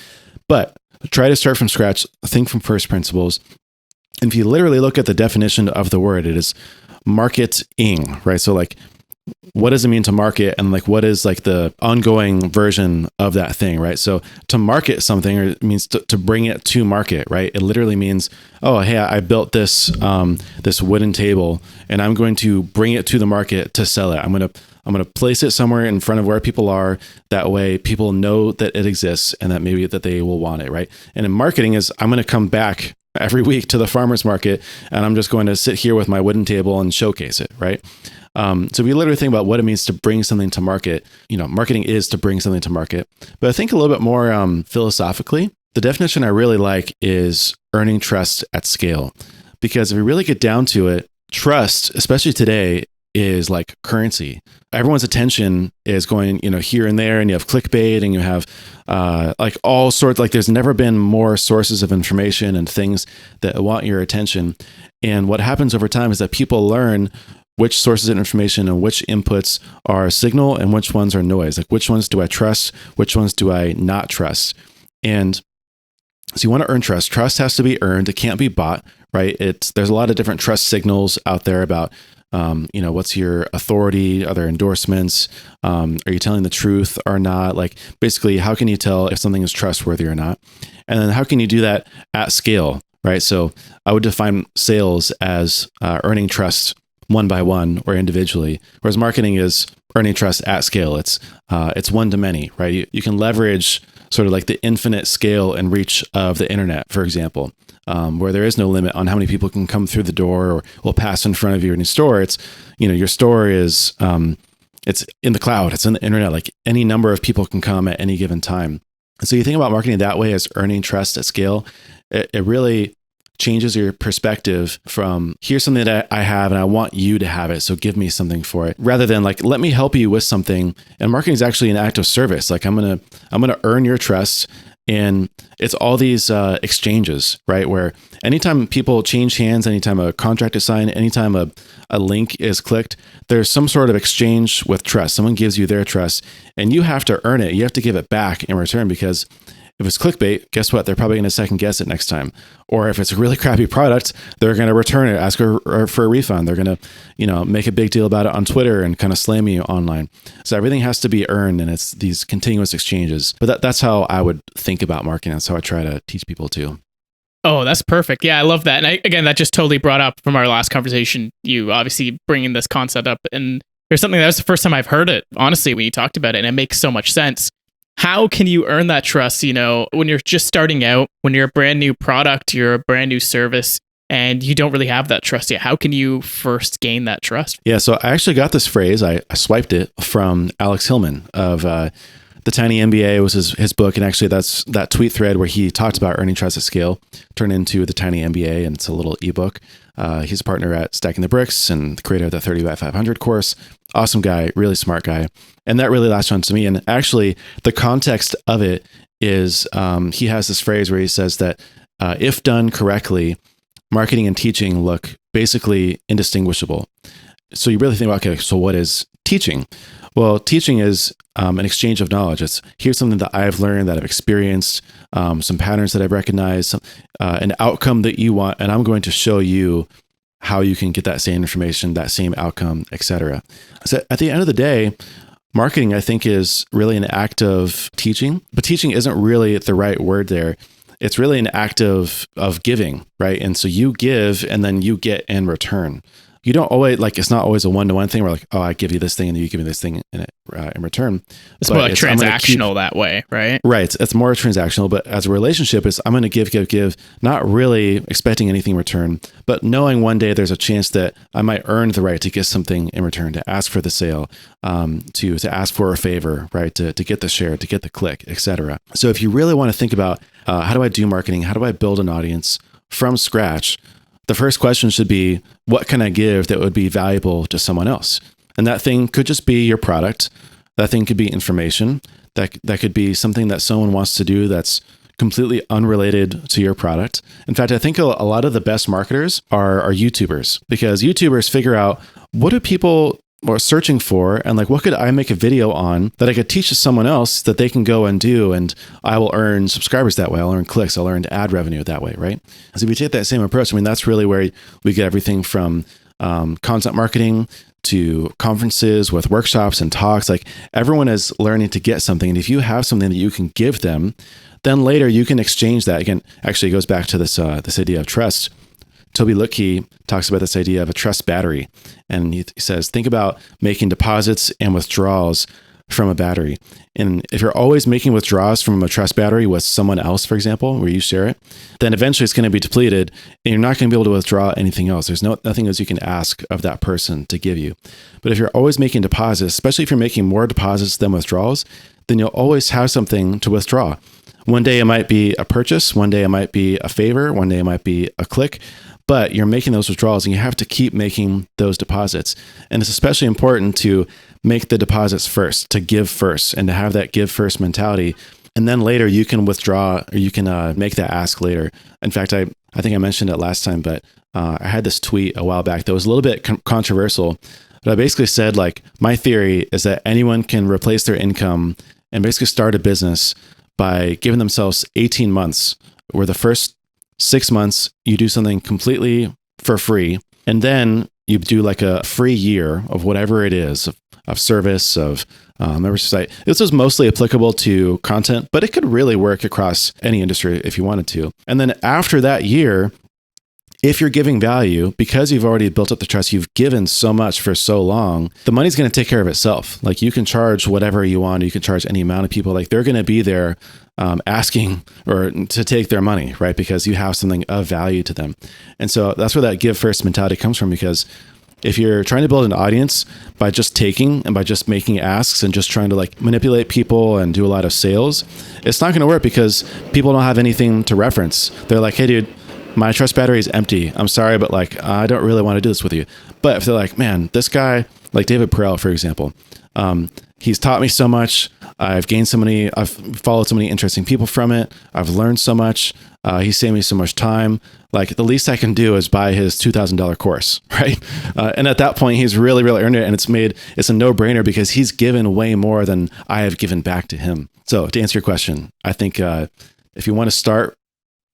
But try to start from scratch, think from first principles. And if you literally look at the definition of the word, it is marketing, right? So like, what does it mean to market? And like, what is like the ongoing version of that thing, right? So to market something, or it means to bring it to market, right? It literally means, oh, hey, I built this this wooden table, and I'm going to bring it to the market to sell it. I'm going to place it somewhere in front of where people are. That way people know that it exists and that maybe that they will want it, right? And in marketing is, I'm going to come back every week to the farmer's market, and I'm just going to sit here with my wooden table and showcase it, right? So we literally think about what it means to bring something to market. Marketing is to bring something to market. But I think a little bit more philosophically, the definition I really like is earning trust at scale. Because if we really get down to it, trust, especially today, is like currency. Everyone's attention is going, here and there, and you have clickbait, and you have like all sorts, like there's never been more sources of information and things that want your attention. And what happens over time is that people learn which sources of information and which inputs are signal and which ones are noise. Like which ones do I trust? Which ones do I not trust? And so you want to earn trust. Trust has to be earned. It can't be bought, right? There's a lot of different trust signals out there about, what's your authority? Are there endorsements? Are you telling the truth or not? Like basically, how can you tell if something is trustworthy or not? And then how can you do that at scale, right? So I would define sales as earning trust one by one or individually, whereas marketing is earning trust at scale. It's one to many, right? You can leverage sort of like the infinite scale and reach of the internet, for example, where there is no limit on how many people can come through the door or will pass in front of you in your store. It's, your store is, it's in the cloud, it's in the internet, like any number of people can come at any given time. And so you think about marketing that way as earning trust at scale, it really changes your perspective from here's something that I have and I want you to have it, so give me something for it, rather than like, let me help you with something. And marketing is actually an act of service. Like I'm gonna earn your trust. And it's all these exchanges, right? Where anytime people change hands, anytime a contract is signed, anytime a link is clicked, there's some sort of exchange with trust. Someone gives you their trust and you have to earn it. You have to give it back in return, because if it's clickbait, guess what? They're probably going to second guess it next time. Or if it's a really crappy product, they're going to return it, ask for a refund. They're going to, make a big deal about it on Twitter and kind of slam you online. So everything has to be earned, and it's these continuous exchanges. But that's how I would think about marketing. That's how I try to teach people too. Oh, that's perfect. Yeah, I love that. And again, that just totally brought up from our last conversation, you obviously bringing this concept up. And there's something that was the first time I've heard it, honestly, when you talked about it, and it makes so much sense. How can you earn that trust, when you're just starting out, when you're a brand new product, you're a brand new service, and you don't really have that trust yet? How can you first gain that trust? Yeah, so I actually got this phrase, I swiped it from Alex Hillman of The Tiny MBA was his book. And actually that's that tweet thread where he talked about earning trust at scale turned into The Tiny MBA, and it's a little ebook. He's a partner at Stacking the Bricks and the creator of the 30 by 500 course. Awesome guy, really smart guy. And that really latched on to me. And actually the context of it is he has this phrase where he says that if done correctly, marketing and teaching look basically indistinguishable. So you really think about, okay, so what is teaching? Well, teaching is an exchange of knowledge. It's here's something that I've learned, that I've experienced, some patterns that I've recognized, an outcome that you want, and I'm going to show you how you can get that same information, that same outcome, etc. So at the end of the day, marketing, I think, is really an act of teaching, but teaching isn't really the right word there. It's really an act of giving, right? And so you give and then you get in return. You don't always, it's not always a one-to-one thing where oh, I give you this thing and you give me this thing in return. It's more like transactional that way, right? Right. It's more transactional, but as a relationship, I'm going to give, not really expecting anything in return, but knowing one day there's a chance that I might earn the right to get something in return, to ask for the sale, to ask for a favor, right? To get the share, to get the click, etc. So if you really want to think about how do I do marketing? How do I build an audience from scratch? The first question should be, what can I give that would be valuable to someone else? And that thing could just be your product. That thing could be information. That could be something that someone wants to do that's completely unrelated to your product. In fact, I think a lot of the best marketers are YouTubers, because YouTubers figure out, what do people are searching for, and what could I make a video on that I could teach to someone else that they can go and do, and I will earn subscribers that way, I'll earn clicks, I'll earn ad revenue that way, right? So if we take that same approach, that's really where we get everything from content marketing to conferences with workshops and talks. Everyone is learning to get something, and if you have something that you can give them, then later you can exchange that. Again, actually it goes back to this idea of trust. Toby Lutke talks about this idea of a trust battery. And he says, think about making deposits and withdrawals from a battery. And if you're always making withdrawals from a trust battery with someone else, for example, where you share it, then eventually it's going to be depleted and you're not going to be able to withdraw anything else. There's nothing else you can ask of that person to give you. But if you're always making deposits, especially if you're making more deposits than withdrawals, then you'll always have something to withdraw. One day it might be a purchase, one day it might be a favor, one day it might be a click, but you're making those withdrawals and you have to keep making those deposits. And it's especially important to make the deposits first, to give first, and to have that give first mentality. And then later you can withdraw, or you can make that ask later. In fact, I think I mentioned it last time, but I had this tweet a while back that was a little bit controversial. But I basically said, my theory is that anyone can replace their income and basically start a business by giving themselves 18 months, where the first 6 months you do something completely for free, and then you do a free year of whatever it is, of service, of membership site. This is mostly applicable to content, but it could really work across any industry if you wanted to. And then after that year, if you're giving value, because you've already built up the trust, you've given so much for so long, the money's going to take care of itself. Like you can charge whatever you want. You can charge any amount of people. Like they're going to be there asking or to take their money, right? Because you have something of value to them. And so that's where that give first mentality comes from, because if you're trying to build an audience by just taking and by just making asks and just trying to like manipulate people and do a lot of sales, it's not going to work because people don't have anything to reference. They're like, hey, dude, my trust battery is empty. I'm sorry, but like, I don't really want to do this with you. But if they're like, man, this guy, like David Perel, for example, he's taught me so much. I've followed so many interesting people from it. I've learned so much. He saved me so much time. Like the least I can do is buy his $2,000 course, right? And at that point, he's really, really earned it. And it's a no-brainer because he's given way more than I have given back to him. So to answer your question, I think if you want to start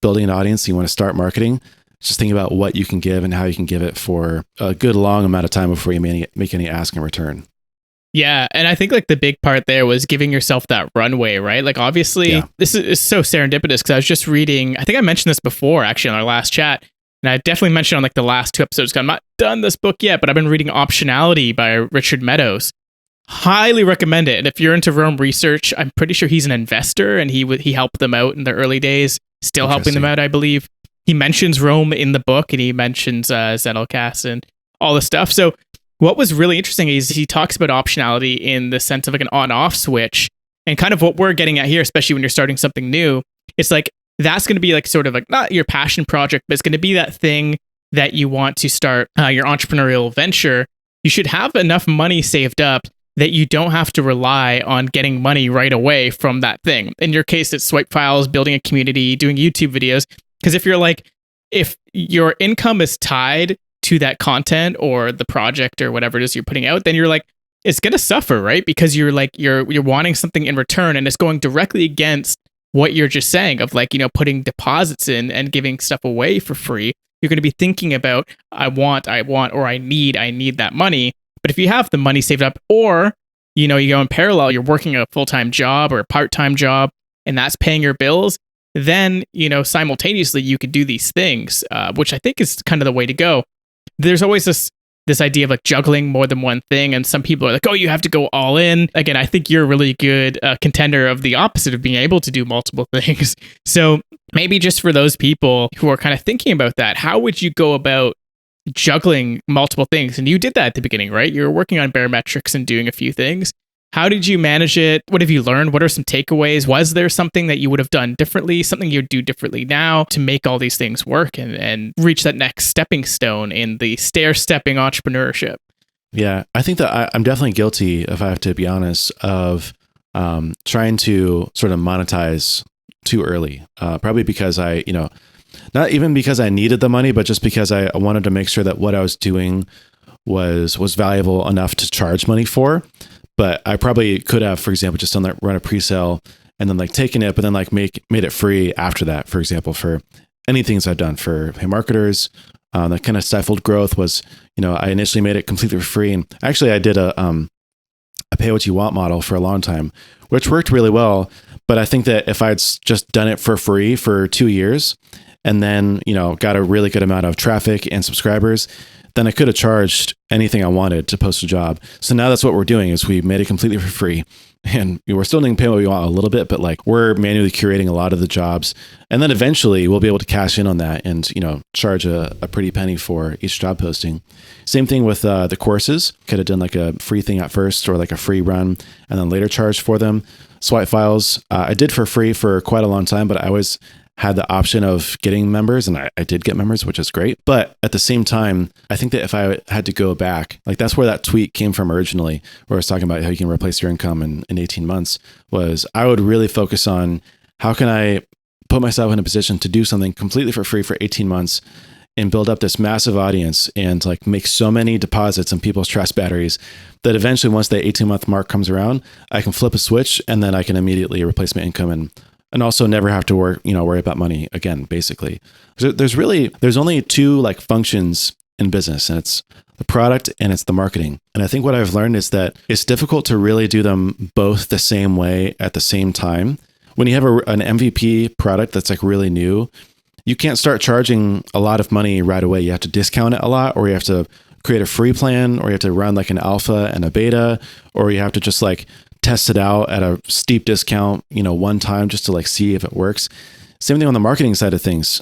building an audience, you want to start marketing, just think about what you can give and how you can give it for a good long amount of time before you make any ask in return. Yeah, and I think like the big part there was giving yourself that runway, right? Like obviously This is so serendipitous because I was just reading, I think I mentioned this before actually on our last chat, and I definitely mentioned on like the last 2 episodes, 'cause I'm not done this book yet, but I've been reading Optionality by Richard Meadows. Highly recommend it. And if you're into Rome research, I'm pretty sure he's an investor and he helped them out in the early days, still helping them out, I believe. He mentions Rome in the book and he mentions Zettelkasten and all this stuff. So what was really interesting is he talks about optionality in the sense of like an on-off switch, and kind of what we're getting at here, especially when you're starting something new. It's like that's going to be like sort of like not your passion project, but it's going to be that thing that you want to start your entrepreneurial venture. You should have enough money saved up that you don't have to rely on getting money right away from that thing. In your case, it's swipe files, building a community, doing YouTube videos. Because if your income is tied to that content or the project or whatever it is you're putting out, then you're like, it's going to suffer, right? Because you're like, you're wanting something in return, and it's going directly against what you're just saying of like, putting deposits in and giving stuff away for free. You're going to be thinking about, I want, or I need that money. But if you have the money saved up, or, you go in parallel, you're working a full-time job or a part-time job, and that's paying your bills, then, simultaneously you could do these things, which I think is kind of the way to go. There's always this idea of like juggling more than one thing, and some people are like, oh, you have to go all in. Again, I think you're a really good contender of the opposite of being able to do multiple things. So maybe just for those people who are kind of thinking about that, how would you go about juggling multiple things? And you did that at the beginning, right? You were working on Baremetrics and doing a few things. How did you manage it? What have you learned? What are some takeaways? Was there something that you would have done differently, something you'd do differently now to make all these things work and reach that next stepping stone in the stair-stepping entrepreneurship? Yeah, I think that I'm definitely guilty, if I have to be honest, of trying to sort of monetize too early. Probably because not even because I needed the money, but just because I wanted to make sure that what I was doing was valuable enough to charge money for. But I probably could have, for example, just run a pre-sale and then like taken it, but then like made it free after that. For example, for any things I've done for Hey Marketers, that kind of stifled growth was, I initially made it completely for free. And actually I did a pay what you want model for a long time, which worked really well. But I think that if I'd just done it for free for 2 years and then, got a really good amount of traffic and subscribers, then I could have charged anything I wanted to post a job. So now that's what we're doing is we made it completely for free, and we're still doing pay what we want a little bit, but like we're manually curating a lot of the jobs. And then eventually we'll be able to cash in on that and, charge a pretty penny for each job posting. Same thing with the courses. Could have done like a free thing at first or like a free run and then later charge for them. Swipe files, I did for free for quite a long time, but I always had the option of getting members, and I did get members, which is great. But at the same time, I think that if I had to go back, like that's where that tweet came from originally, where I was talking about how you can replace your income in 18 months, was I would really focus on how can I put myself in a position to do something completely for free for 18 months and build up this massive audience and like make so many deposits in people's trust batteries that eventually once the 18-month mark comes around, I can flip a switch and then I can immediately replace my income and also never have to worry about money again, basically. So there's only two like functions in business, and it's the product and it's the marketing. And I think what I've learned is that it's difficult to really do them both the same way at the same time. When you have an MVP product that's like really new, you can't start charging a lot of money right away. You have to discount it a lot, or you have to create a free plan, or you have to run like an alpha and a beta, or you have to just like test it out at a steep discount, one time just to like see if it works. Same thing on the marketing side of things.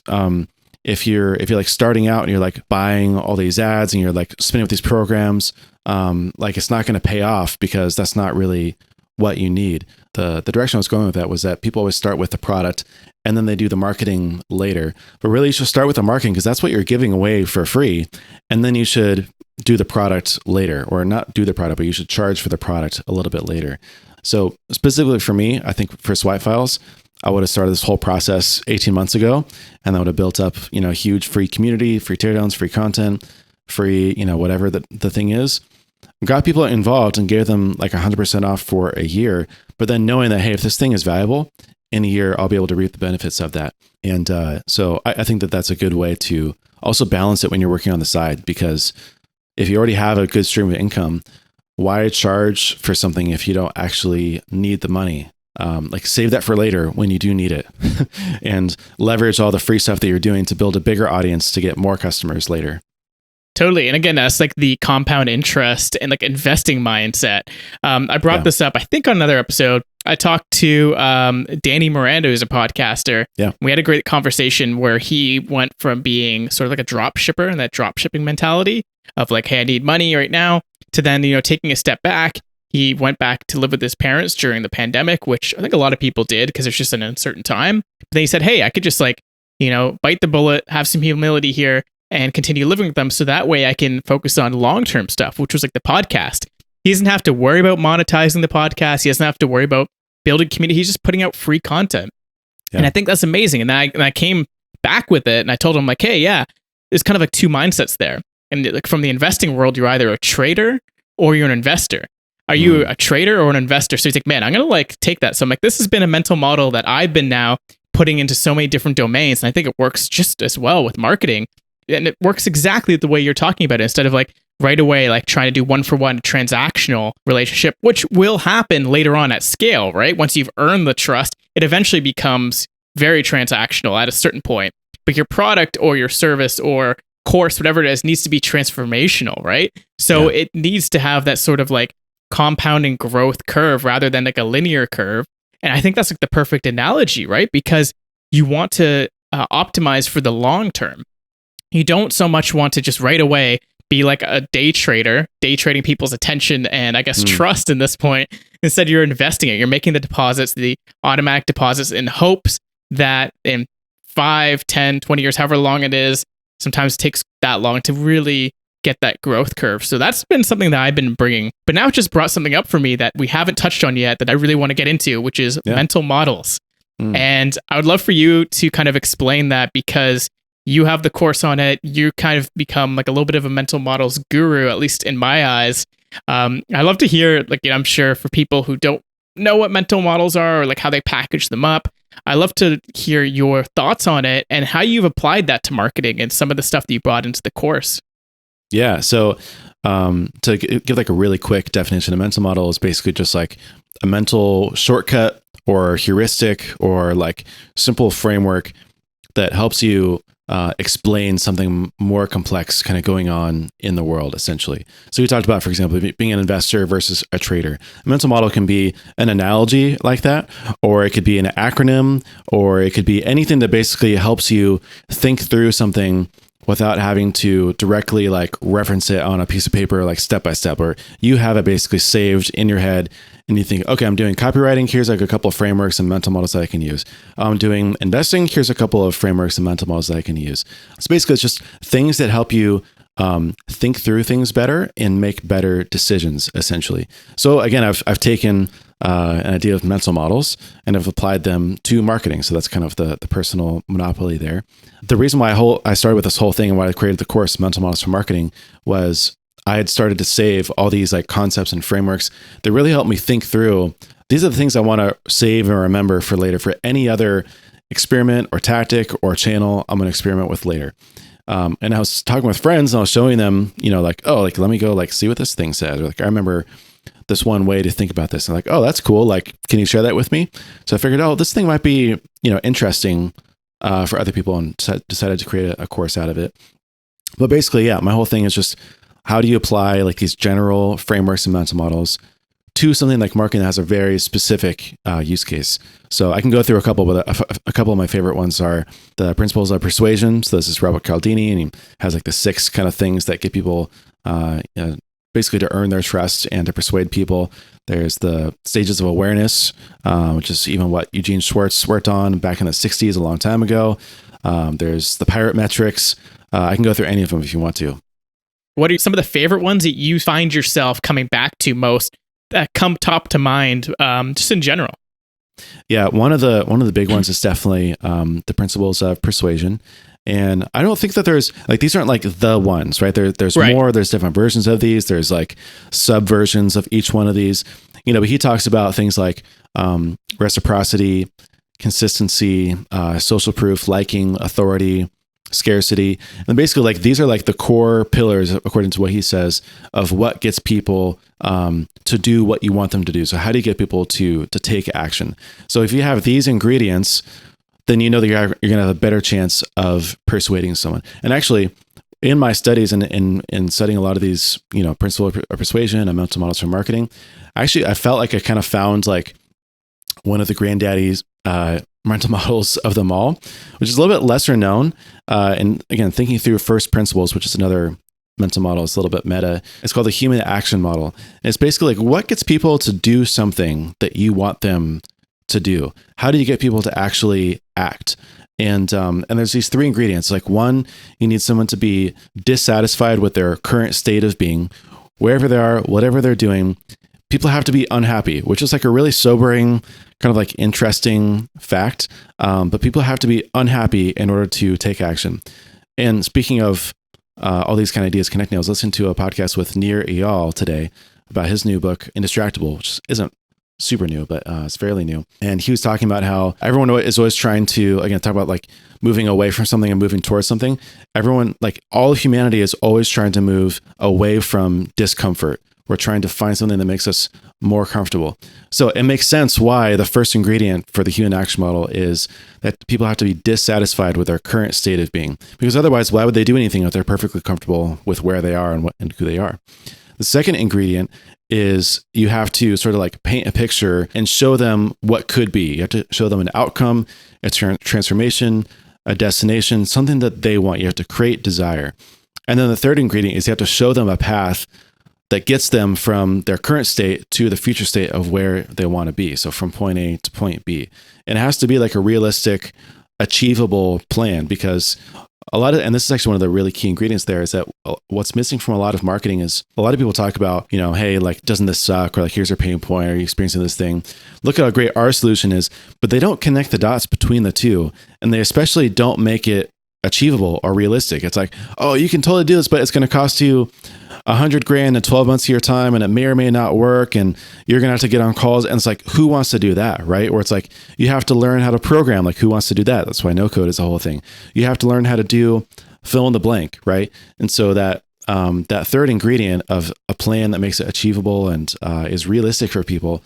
If you're like starting out and you're like buying all these ads and you're like spinning up these programs, like it's not going to pay off because that's not really what you need. The direction I was going with that was that people always start with the product and then they do the marketing later. But really you should start with the marketing because that's what you're giving away for free. And then you should do the product later, or not do the product, but you should charge for the product a little bit later. So specifically for me, I think for Swipe Files, I would have started this whole process 18 months ago, and I would have built up, a huge free community, free teardowns, free content, free, whatever the thing is. Got people involved and gave them like 100% off for a year, but then knowing that, hey, if this thing is valuable, in a year, I'll be able to reap the benefits of that. And so I think that that's a good way to also balance it when you're working on the side, because if you already have a good stream of income, why charge for something if you don't actually need the money? Like save that for later when you do need it and leverage all the free stuff that you're doing to build a bigger audience to get more customers later. Totally. And again, that's like the compound interest and like investing mindset. I brought this up, I think, on another episode. I talked to Danny Miranda, who's a podcaster. Yeah. We had a great conversation where he went from being sort of like a drop shipper and that drop shipping mentality of like, hey, I need money right now, to then, taking a step back. He went back to live with his parents during the pandemic, which I think a lot of people did because it's just an uncertain time. But then he said, hey, I could just like, bite the bullet, have some humility here, and continue living with them so that way I can focus on long-term stuff, which was like the podcast. He doesn't have to worry about monetizing the podcast. He doesn't have to worry about building community. He's just putting out free content. Yeah. And I think that's amazing. And I came back with it and I told him like, hey, yeah, there's kind of like two mindsets there. And like from the investing world, you're either a trader or you're an investor. Are you a trader or an investor? So he's like, man, I'm going to like take that. So I'm like, this has been a mental model that I've been now putting into so many different domains. And I think it works just as well with marketing. And it works exactly the way you're talking about it. Instead of like right away, like trying to do one-for-one transactional relationship, which will happen later on at scale, right? Once you've earned the trust, it eventually becomes very transactional at a certain point. But your product or your service or course, whatever it is, needs to be transformational, right? So it needs to have that sort of like compounding growth curve rather than like a linear curve. And I think that's like the perfect analogy, right? Because you want to optimize for the long term. You don't so much want to just right away be like a day trader, day trading people's attention and I guess trust in this point. Instead, you're investing it. You're making the deposits, the automatic deposits in hopes that in 5, 10, 20 years, however long it is, sometimes it takes that long to really get that growth curve. So that's been something that I've been bringing. But now it just brought something up for me that we haven't touched on yet that I really want to get into, which is mental models. And I would love for you to kind of explain that because you have the course on it. You kind of become like a little bit of a mental models guru, at least in my eyes. I love to hear, like, I'm sure for people who don't know what mental models are or like how they package them up, I love to hear your thoughts on it and how you've applied that to marketing and some of the stuff that you brought into the course. Yeah. So to give like a really quick definition, a mental model is basically just like a mental shortcut or heuristic or like simple framework that helps you explain something more complex kind of going on in the world, essentially. So we talked about, for example, being an investor versus a trader. A mental model can be an analogy like that, or it could be an acronym, or it could be anything that basically helps you think through something without having to directly like reference it on a piece of paper, like step by step, or you have it basically saved in your head and you think, okay, I'm doing copywriting. Here's like a couple of frameworks and mental models that I can use. I'm doing investing. Here's a couple of frameworks and mental models that I can use. So basically it's just things that help you think through things better and make better decisions, essentially. So again, I've taken an idea of mental models and have applied them to marketing. So that's kind of the personal monopoly there. The reason why I started with this whole thing and why I created the course, Mental Models for Marketing, was I had started to save all these like concepts and frameworks that really helped me think through. These are the things I want to save and remember for later for any other experiment or tactic or channel I'm going to experiment with later. And I was talking with friends and I was showing them, like, oh, like, let me go like see what this thing says. Or like, I remember this one way to think about this. And like, oh, that's cool. Like, can you share that with me? So I figured, oh, this thing might be, interesting for other people and decided to create a course out of it. But basically, yeah, my whole thing is just how do you apply like these general frameworks and mental models to something like marketing that has a very specific use case. So I can go through a couple, but a couple of my favorite ones are the Principles of Persuasion. So this is Robert Cialdini, and he has like the 6 kind of things that get people basically to earn their trust and to persuade people. There's the stages of awareness, which is even what Eugene Schwartz worked on back in the 60s, a long time ago. There's the Baremetrics. I can go through any of them if you want to. What are some of the favorite ones that you find yourself coming back to most that come top to mind, just in general? Yeah, one of the big ones is definitely the Principles of Persuasion. And I don't think that there's like, these aren't like the ones, right? There's right. more, there's different versions of these. There's like subversions of each one of these, but he talks about things like reciprocity, consistency, social proof, liking, authority, scarcity. And basically like, these are like the core pillars, according to what he says, of what gets people to do what you want them to do. So how do you get people to take action? So if you have these ingredients, then you know that you're going to have a better chance of persuading someone. And actually, in my studies and in studying a lot of these, principles of persuasion and mental models for marketing, actually, I felt like I kind of found like one of the granddaddies mental models of them all, which is a little bit lesser known. And again, thinking through first principles, which is another mental model, it's a little bit meta. It's called the human action model. And it's basically like what gets people to do something that you want them to do. How do you get people to actually act? And there's these 3 ingredients. Like 1, you need someone to be dissatisfied with their current state of being, wherever they are, whatever they're doing. People have to be unhappy, which is like a really sobering, kind of like interesting fact. But people have to be unhappy in order to take action. And speaking of all these kind of ideas connecting, I was listening to a podcast with Nir Eyal today about his new book, Indistractable, which isn't super new, but it's fairly new. And he was talking about how everyone is always trying to, again, talk about like moving away from something and moving towards something. Everyone, like all of humanity is always trying to move away from discomfort. We're trying to find something that makes us more comfortable. So it makes sense why the first ingredient for the human action model is that people have to be dissatisfied with their current state of being. Because otherwise, why would they do anything if they're perfectly comfortable with where they are and who they are? The second ingredient is you have to sort of like paint a picture and show them what could be. You have to show them an outcome, a transformation, a destination, something that they want. You have to create desire. And then the third ingredient is you have to show them a path that gets them from their current state to the future state of where they want to be. So from point A to point B. And it has to be like a realistic, achievable plan, because and this is actually one of the really key ingredients there, is that what's missing from a lot of marketing is a lot of people talk about, hey, like, doesn't this suck? Or like, here's your pain point. Are you experiencing this thing? Look at how great our solution is. But they don't connect the dots between the two. And they especially don't make it achievable or realistic. It's like, oh, you can totally do this, but it's going to cost you $100,000 in 12 months of your time, and it may or may not work, and you're gonna have to get on calls. And it's like, who wants to do that, right? Or it's like, you have to learn how to program. Like, who wants to do that? That's why no code is the whole thing. You have to learn how to do fill in the blank, right? And so that third ingredient of a plan that makes it achievable and is realistic for people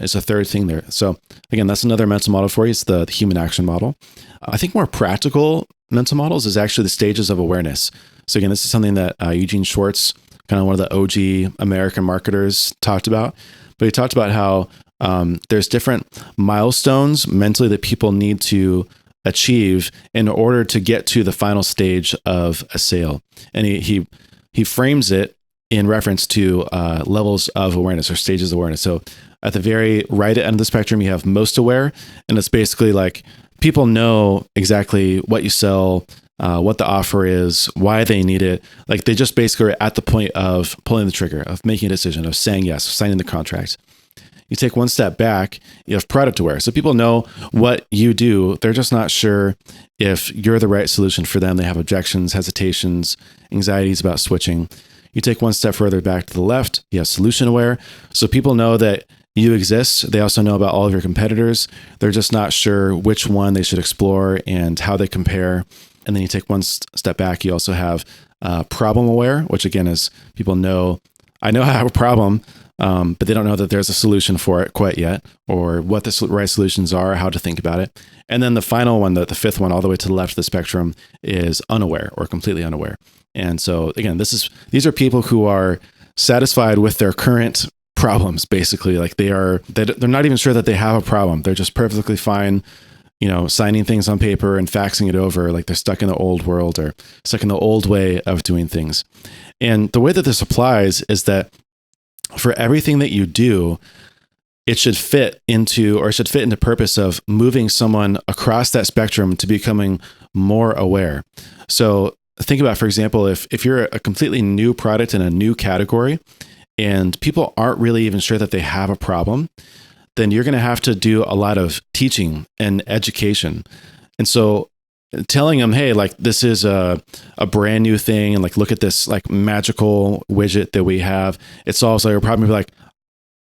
is a third thing there. So again, that's another mental model for you. It's the human action model. I think more practical mental models is actually the stages of awareness. So again, this is something that Eugene Schwartz, kind of one of the OG American marketers, talked about. But he talked about how there's different milestones mentally that people need to achieve in order to get to the final stage of a sale. And he frames it in reference to levels of awareness or stages of awareness. So at the very right end of the spectrum, you have most aware, and it's basically like people know exactly what you sell, what the offer is, why they need it. Like, they just basically are at the point of pulling the trigger, of making a decision, of saying yes, signing the contract. You take one step back, you have product aware. So people know what you do. They're just not sure if you're the right solution for them. They have objections, hesitations, anxieties about switching. You take one step further back to the left, you have solution aware. So people know that you exist. They also know about all of your competitors. They're just not sure which one they should explore and how they compare. And then you take one step back, you also have problem aware, which again is people know, I know I have a problem, but they don't know that there's a solution for it quite yet, or what the right solutions are, how to think about it. And then the final one, the fifth one, all the way to the left of the spectrum, is unaware or completely unaware. And so again, these are people who are satisfied with their current problems, basically. Like they're not even sure that they have a problem. They're just perfectly fine, signing things on paper and faxing it over. Like they're stuck in the old world or stuck in the old way of doing things. And the way that this applies is that for everything that you do, it should fit into purpose of moving someone across that spectrum to becoming more aware. So think about, for example, if you're a completely new product in a new category and people aren't really even sure that they have a problem, then you're going to have to do a lot of teaching and education. And so telling them, hey, like this is a brand new thing, and like look at this like magical widget that we have. It solves your problem. You're like,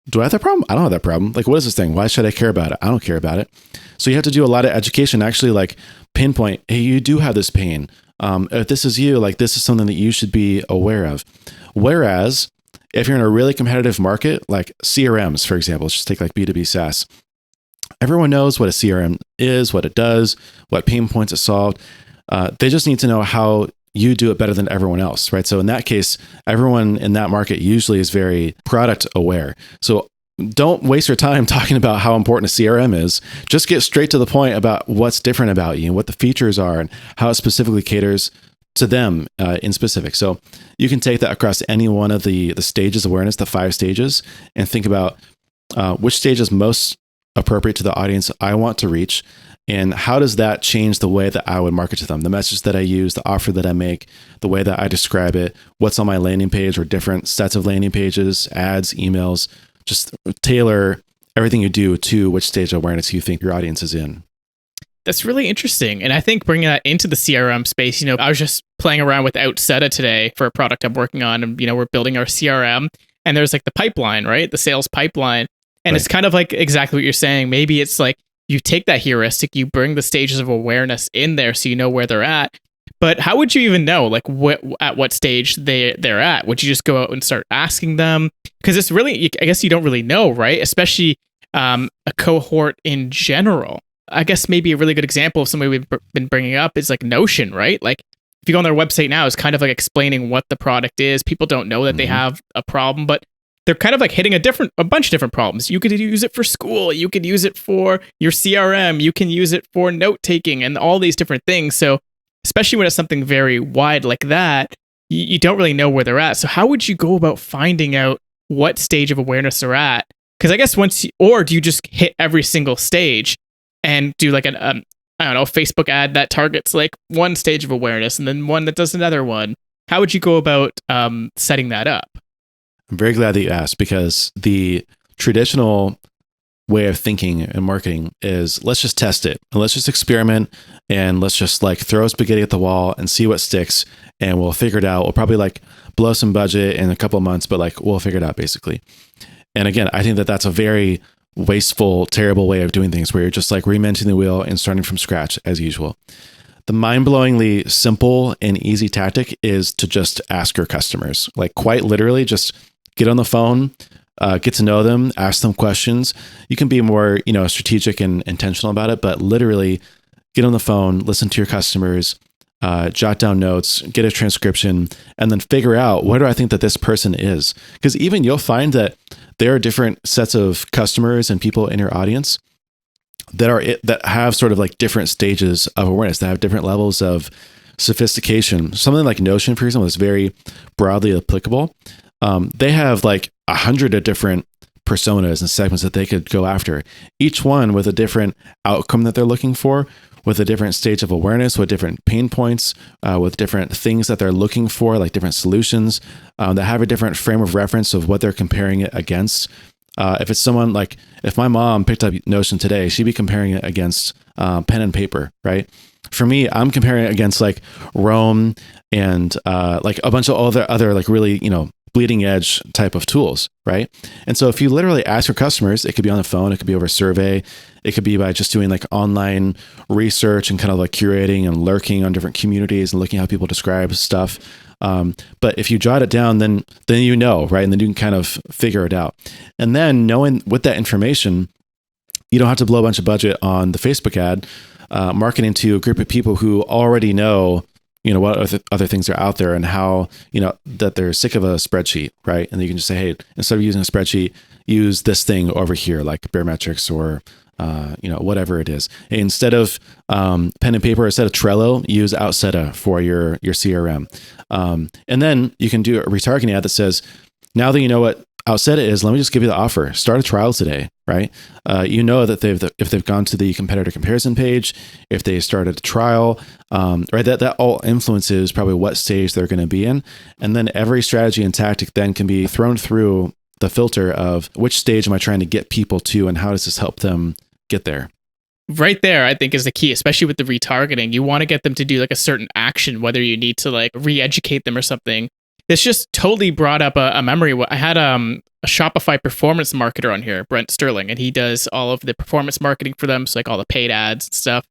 do I have that problem? I don't have that problem. Like, what is this thing? Why should I care about it? I don't care about it. So you have to do a lot of education, actually like pinpoint, hey, you do have this pain. If this is you, like this is something that you should be aware of. Whereas if you're in a really competitive market, like CRMs, for example, let's just take like B2B SaaS. Everyone knows what a CRM is, what it does, what pain points it solved. They just need to know how you do it better than everyone else, right? So in that case, everyone in that market usually is very product aware. So don't waste your time talking about how important a CRM is. Just get straight to the point about what's different about you and what the features are and how it specifically caters to them in specific. So you can take that across any one of the stages of awareness, the 5 stages, and think about which stage is most appropriate to the audience I want to reach, and how does that change the way that I would market to them, the message that I use, the offer that I make, the way that I describe it, what's on my landing page or different sets of landing pages, ads, emails. Just tailor everything you do to which stage of awareness you think your audience is in. That's really interesting. And I think bringing that into the CRM space, I was just playing around with Outseta today for a product I'm working on. And, we're building our CRM, and there's like the pipeline, right? The sales pipeline. And It's kind of like exactly what you're saying. Maybe it's like you take that heuristic, you bring the stages of awareness in there so you know where they're at. But how would you even know like at what stage they're at? Would you just go out and start asking them? Because it's really, I guess you don't really know, right? Especially a cohort in general. I guess maybe a really good example of somebody we've been bringing up is like Notion, right? Like if you go on their website now, it's kind of like explaining what the product is. People don't know that they have a problem, but they're kind of like hitting a bunch of different problems. You could use it for school. You could use it for your CRM. You can use it for note taking and all these different things. So especially when it's something very wide like that, you don't really know where they're at. So how would you go about finding out what stage of awareness they're at? Because I guess or do you just hit every single stage and do like I don't know, Facebook ad that targets like one stage of awareness and then one that does another one? How would you go about setting that up? I'm very glad that you asked, because the traditional way of thinking and marketing is let's just test it and let's just experiment and let's just like throw spaghetti at the wall and see what sticks and we'll figure it out. We'll probably like blow some budget in a couple of months, but like we'll figure it out basically. And again, I think that that's a very wasteful, terrible way of doing things where you're just like reinventing the wheel and starting from scratch as usual. The mind-blowingly simple and easy tactic is to just ask your customers, like quite literally just get on the phone, get to know them, ask them questions. You can be more, strategic and intentional about it, but literally get on the phone, listen to your customers, jot down notes, get a transcription, and then figure out where do I think that this person is? Because even you'll find that there are different sets of customers and people in your audience that have sort of like different stages of awareness, that have different levels of sophistication. Something like Notion, for example, is very broadly applicable. They have like 100 of different personas and segments that they could go after, each one with a different outcome that they're looking for, with a different stage of awareness, with different pain points, with different things that they're looking for, like different solutions that have a different frame of reference of what they're comparing it against. If it's someone like, if my mom picked up Notion today, she'd be comparing it against pen and paper, right? For me, I'm comparing it against like Rome and like a bunch of other like really, bleeding edge type of tools, right? And so if you literally ask your customers, it could be on the phone, it could be over survey, it could be by just doing like online research and kind of like curating and lurking on different communities and looking how people describe stuff. But if you jot it down, then you know, right? And then you can kind of figure it out. And then knowing with that information, you don't have to blow a bunch of budget on the Facebook ad, marketing to a group of people who already know, what other things are out there and how, that they're sick of a spreadsheet, right? And you can just say, hey, instead of using a spreadsheet, use this thing over here, like Baremetrics or, whatever it is. Instead of pen and paper, instead of Trello, use Outseta for your CRM. And then you can do a retargeting ad that says, now that you know what Outseta is, let me just give you the offer. Start a trial today, right? That if they've gone to the competitor comparison page, if they started a trial, right, that all influences probably what stage they're going to be in. And then every strategy and tactic then can be thrown through the filter of which stage am I trying to get people to and how does this help them get there? Right there, I think, is the key, especially with the retargeting. You want to get them to do like a certain action, whether you need to like re-educate them or something. This just totally brought up a memory. I had a Shopify performance marketer on here, Brent Sterling, and he does all of the performance marketing for them, so like all the paid ads and stuff.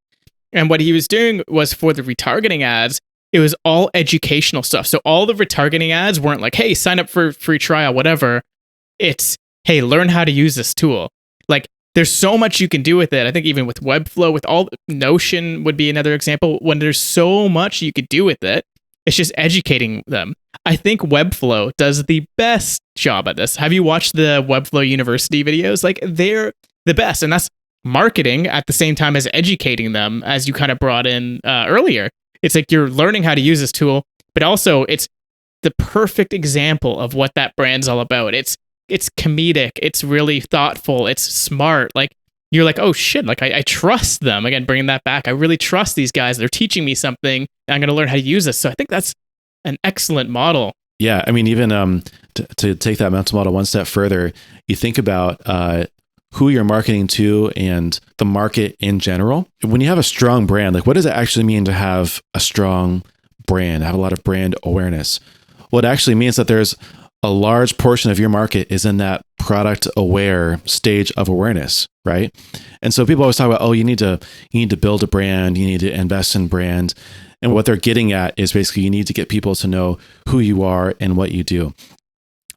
And what he was doing was for the retargeting ads, it was all educational stuff. So all the retargeting ads weren't like, hey, sign up for free trial, whatever. It's, hey, learn how to use this tool. Like, there's so much you can do with it. I think even with Webflow, with all Notion would be another example. When there's so much you could do with it, it's just educating them. I think Webflow does the best job at this. Have you watched the Webflow University videos? Like, they're the best. And that's marketing at the same time as educating them, as you kind of brought in earlier. It's like you're learning how to use this tool, but also it's the perfect example of what that brand's all about. It's comedic. It's really thoughtful. It's smart. Like, you're like, oh shit, like I trust them. Again, bringing that back. I really trust these guys. They're teaching me something. I'm going to learn how to use this. So I think that's an excellent model. Yeah. I mean, even to take that mental model one step further, you think about who you're marketing to and the market in general. When you have a strong brand, like what does it actually mean to have a strong brand, have a lot of brand awareness? Well, it actually means that there's a large portion of your market is in that product aware stage of awareness, right? And so people always talk about, oh, you need to build a brand, you need to invest in brand. And what they're getting at is basically you need to get people to know who you are and what you do.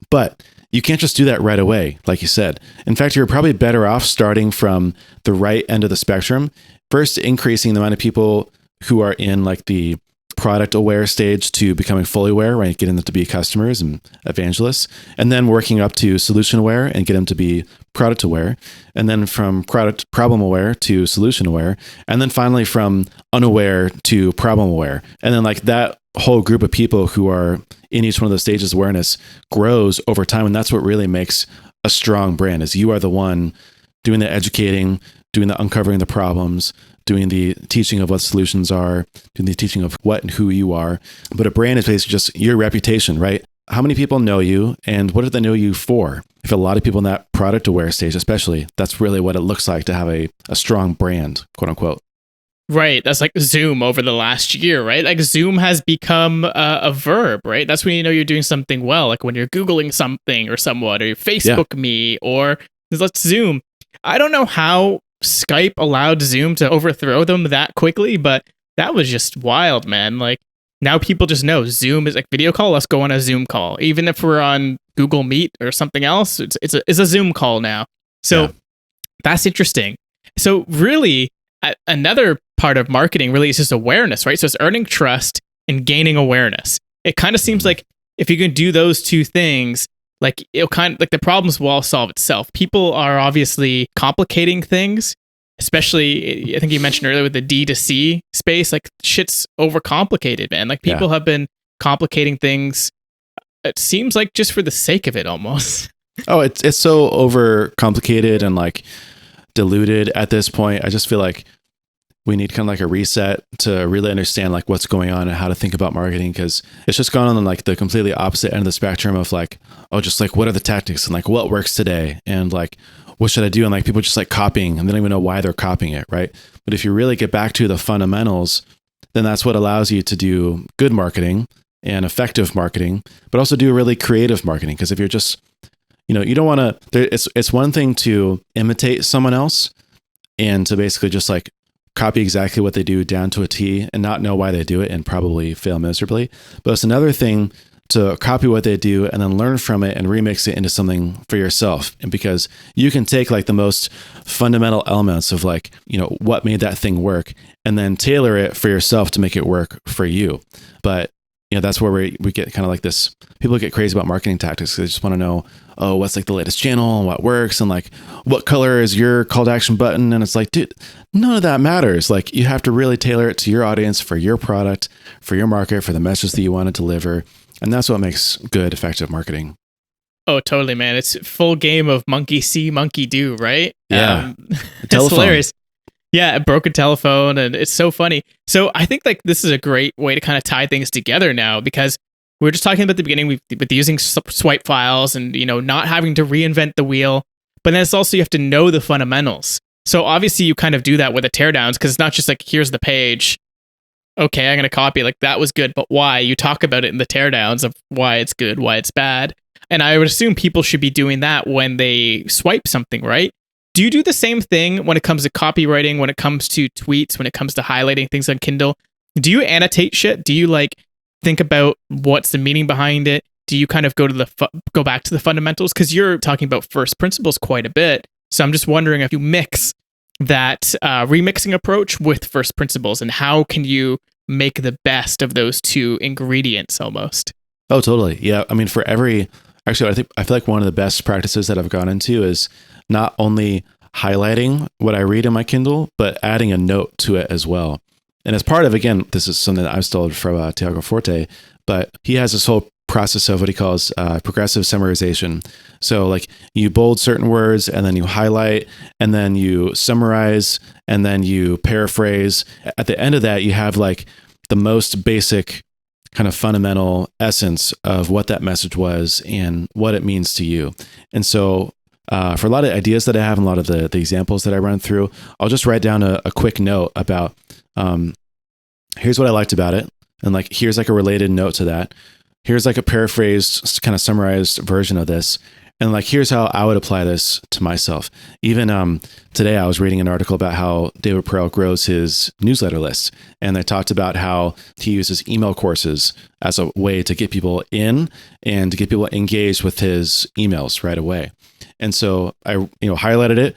But you can't just do that right away, like you said. In fact, you're probably better off starting from the right end of the spectrum, first increasing the amount of people who are in like the product aware stage to becoming fully aware, right? Getting them to be customers and evangelists, and then working up to solution aware and get them to be product aware. And then from product problem aware to solution aware. And then finally from unaware to problem aware. And then like that whole group of people who are in each one of those stages of awareness grows over time. And that's what really makes a strong brand, is you are the one doing the educating, doing the uncovering the problems, doing the teaching of what solutions are, doing the teaching of what and who you are. But a brand is basically just your reputation, right? How many people know you and what do they know you for? If a lot of people in that product aware stage, especially, that's really what it looks like to have a strong brand, quote unquote. Right. That's like Zoom over the last year, right? Like Zoom has become a verb, right? That's when you know you're doing something well, like when you're Googling something or someone, or you Facebook me, or let's Zoom. I don't know how Skype allowed Zoom to overthrow them that quickly, but that was just wild, man. Like, now people just know Zoom is like video call. Let's go on a Zoom call. Even if we're on Google Meet or something else, it's a Zoom call now. So that's interesting. So really, another part of marketing really is just awareness, right? So it's earning trust and gaining awareness. It kind of seems like if you can do those two things, like it'll kind of like the problems will all solve itself. People are obviously complicating things, especially I think you mentioned earlier with the D2C space. Like shit's overcomplicated, man. Like people have been complicating things. It seems like just for the sake of it, almost. Oh, it's so overcomplicated and like diluted at this point. I just feel like we need kind of like a reset to really understand like what's going on and how to think about marketing, because it's just gone on like the completely opposite end of the spectrum of like, oh, just like what are the tactics and like what works today and like what should I do, and like people just like copying and they don't even know why they're copying it, right? But if you really get back to the fundamentals, then that's what allows you to do good marketing and effective marketing, but also do really creative marketing. Because if you're just, you don't want to, it's one thing to imitate someone else and to basically just like copy exactly what they do down to a T and not know why they do it and probably fail miserably. But it's another thing to copy what they do and then learn from it and remix it into something for yourself. And because you can take like the most fundamental elements of like, what made that thing work and then tailor it for yourself to make it work for you. But that's where we get kind of like this, people get crazy about marketing tactics. They just want to know, oh, what's like the latest channel and what works and like what color is your call to action button. And it's like, dude, none of that matters. Like you have to really tailor it to your audience, for your product, for your market, for the message that you want to deliver. And that's what makes good, effective marketing. Oh, totally, man. It's full game of monkey see, monkey do, right? Yeah. It's hilarious. Yeah, a broken telephone, and it's so funny. So I think like this is a great way to kind of tie things together now, because we were just talking about the beginning with using swipe files and not having to reinvent the wheel, but then it's also you have to know the fundamentals. So obviously you kind of do that with the teardowns, because it's not just like here's the page. Okay, I'm going to copy, like that was good, but why? You talk about it in the teardowns of why it's good, why it's bad. And I would assume people should be doing that when they swipe something, right? Do you do the same thing when it comes to copywriting, when it comes to tweets, when it comes to highlighting things on Kindle? Do you annotate shit? Do you like think about what's the meaning behind it? Do you kind of go back to the fundamentals? Because you're talking about first principles quite a bit. So I'm just wondering if you mix that remixing approach with first principles, and how can you make the best of those two ingredients almost? Oh, totally. Yeah. I mean, I feel like one of the best practices that I've gone into is not only highlighting what I read in my Kindle, but adding a note to it as well. And as part of, again, this is something that I've stole from Tiago Forte, but he has this whole process of what he calls progressive summarization. So like you bold certain words and then you highlight and then you summarize and then you paraphrase. At the end of that, you have like the most basic kind of fundamental essence of what that message was and what it means to you. And so for a lot of ideas that I have and a lot of the examples that I run through, I'll just write down a quick note about here's what I liked about it. And like, here's like a related note to that. Here's like a paraphrased, kind of summarized version of this. And like, here's how I would apply this to myself. Even today, I was reading an article about how David Perel grows his newsletter list. And they talked about how he uses email courses as a way to get people in and to get people engaged with his emails right away. And so I, highlighted it,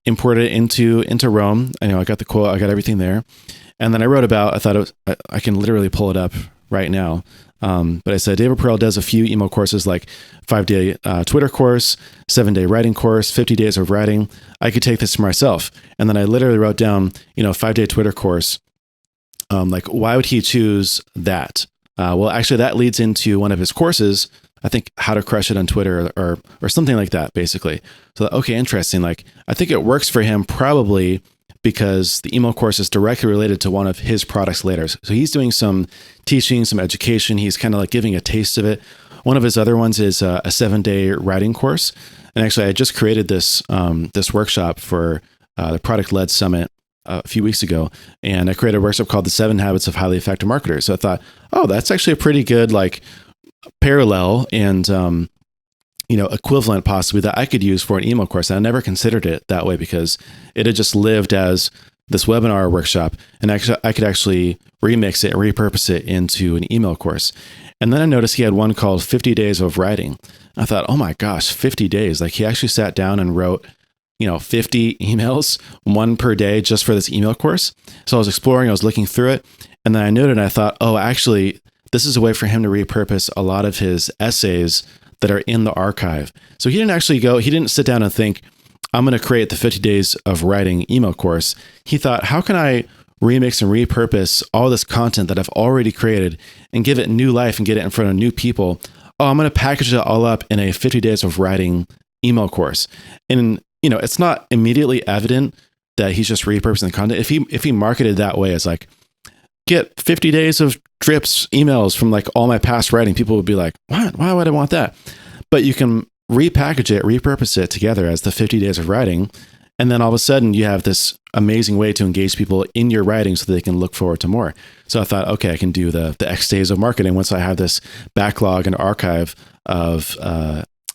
imported it into Rome. I got the quote, I got everything there. And then I wrote about, I thought I can literally pull it up right now. But I said, David Perel does a few email courses like 5-day Twitter course, 7-day writing course, 50 days of writing. I could take this for myself. And then I literally wrote down, 5-day Twitter course. Like, why would he choose that? Well, actually, that leads into one of his courses, I think How to Crush It on Twitter or something like that, basically. So, okay, interesting. Like, I think it works for him probably because the email course is directly related to one of his products later. So he's doing some teaching, some education. He's kind of like giving a taste of it. One of his other ones is a 7-day writing course. And actually, I just created this workshop for the Product-Led Summit a few weeks ago. And I created a workshop called The 7 Habits of Highly Effective Marketers. So I thought, oh, that's actually a pretty good like parallel and equivalent possibly that I could use for an email course. And I never considered it that way because it had just lived as this webinar workshop. And actually, I could actually remix it and repurpose it into an email course. And then I noticed he had one called 50 Days of Writing. I thought, oh my gosh, 50 days. Like he actually sat down and wrote, 50 emails, one per day just for this email course. So I was exploring, I was looking through it. And then I noted, and I thought, oh, actually, this is a way for him to repurpose a lot of his essays that are in the archive. So he didn't sit down and think, I'm going to create the 50 Days of Writing email course. He thought, how can I remix and repurpose all this content that I've already created and give it new life and get it in front of new people? Oh, I'm going to package it all up in a 50 Days of Writing email course. And, it's not immediately evident that he's just repurposing the content. If he marketed that way as like, get 50 days of drips emails from like all my past writing, people would be like, what? Why would I want that? But you can repackage it, repurpose it together as the 50 days of writing. And then all of a sudden you have this amazing way to engage people in your writing so that they can look forward to more. So I thought, okay, I can do the X days of marketing once I have this backlog and archive of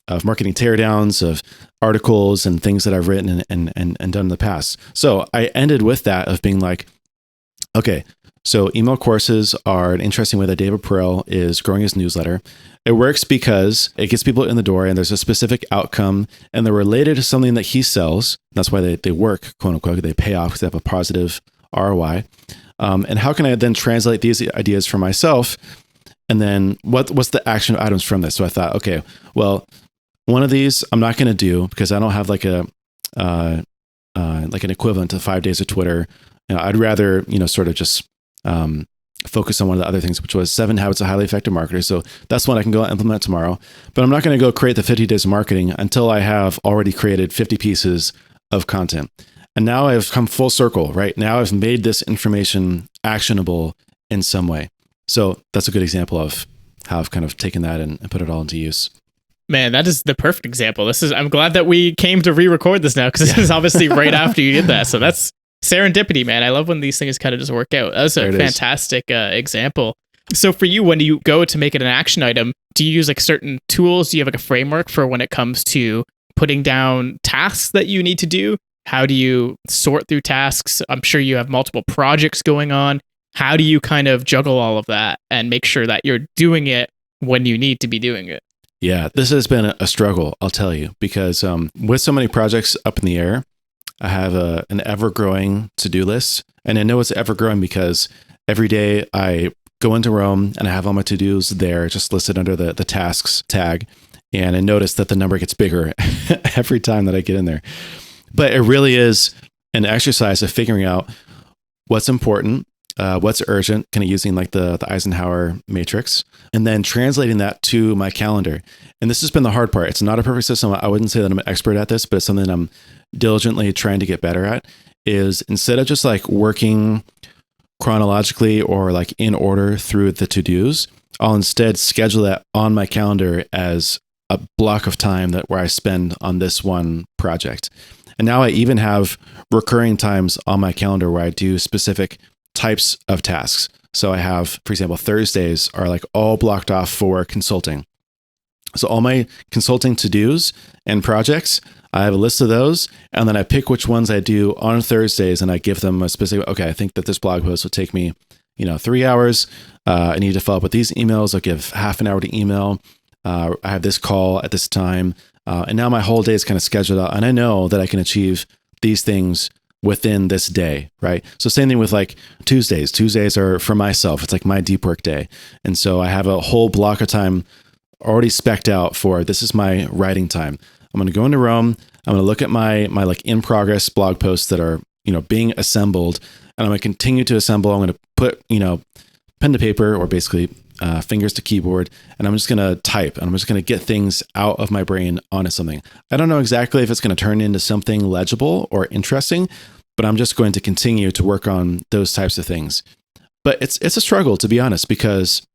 of marketing teardowns, of articles and things that I've written and done in the past. So I ended with that of being like, okay, so email courses are an interesting way that David Perel is growing his newsletter. It works because it gets people in the door and there's a specific outcome and they're related to something that he sells. That's why they work, quote unquote, they pay off because they have a positive ROI. And how can I then translate these ideas for myself? And then what's the action items from this? So I thought, okay, well, one of these I'm not going to do because I don't have like an equivalent to 5 days of Twitter. I'd rather, sort of just focus on one of the other things, which was 7 Habits of Highly Effective Marketers. So that's one I can go implement tomorrow. But I'm not going to go create the 50 days of marketing until I have already created 50 pieces of content. And now I've come full circle, right? Now I've made this information actionable in some way. So that's a good example of how I've kind of taken that and put it all into use. Man, that is the perfect example. I'm glad that we came to re-record this now because this is obviously right after you did that. So that's serendipity, man. I love when these things kind of just work out. That was a fantastic example. So for you, when you go to make it an action item, do you use like certain tools? Do you have like a framework for when it comes to putting down tasks that you need to do? How do you sort through tasks? I'm sure you have multiple projects going on. How do you kind of juggle all of that and make sure that you're doing it when you need to be doing it? Yeah, this has been a struggle, I'll tell you, because with so many projects up in the air, I have an ever-growing to-do list. And I know it's ever-growing because every day I go into Rome and I have all my to-dos there just listed under the tasks tag. And I notice that the number gets bigger every time that I get in there. But it really is an exercise of figuring out what's important, what's urgent, kind of using like the Eisenhower matrix, and then translating that to my calendar. And this has been the hard part. It's not a perfect system. I wouldn't say that I'm an expert at this, but it's something I'm diligently trying to get better at, is instead of just like working chronologically or like in order through the to-dos, I'll instead schedule that on my calendar as a block of time where I spend on this one project. And now I even have recurring times on my calendar where I do specific types of tasks. So I have, for example, Thursdays are like all blocked off for consulting. So all my consulting to-dos and projects, I have a list of those, and then I pick which ones I do on Thursdays, and I give them a specific, okay, I think that this blog post will take me, 3 hours. I need to follow up with these emails. I'll give half an hour to email. I have this call at this time. And now my whole day is kind of scheduled out, and I know that I can achieve these things within this day, right? So same thing with like Tuesdays. Tuesdays are for myself. It's like my deep work day. And so I have a whole block of time already specced out for, this is my writing time. I'm going to go into Rome. I'm going to look at my like in progress blog posts that are, being assembled, and I'm going to continue to assemble. I'm going to put, pen to paper, or basically fingers to keyboard, and I'm just going to type, and I'm just going to get things out of my brain onto something. I don't know exactly if it's going to turn into something legible or interesting, but I'm just going to continue to work on those types of things. But it's a struggle, to be honest, because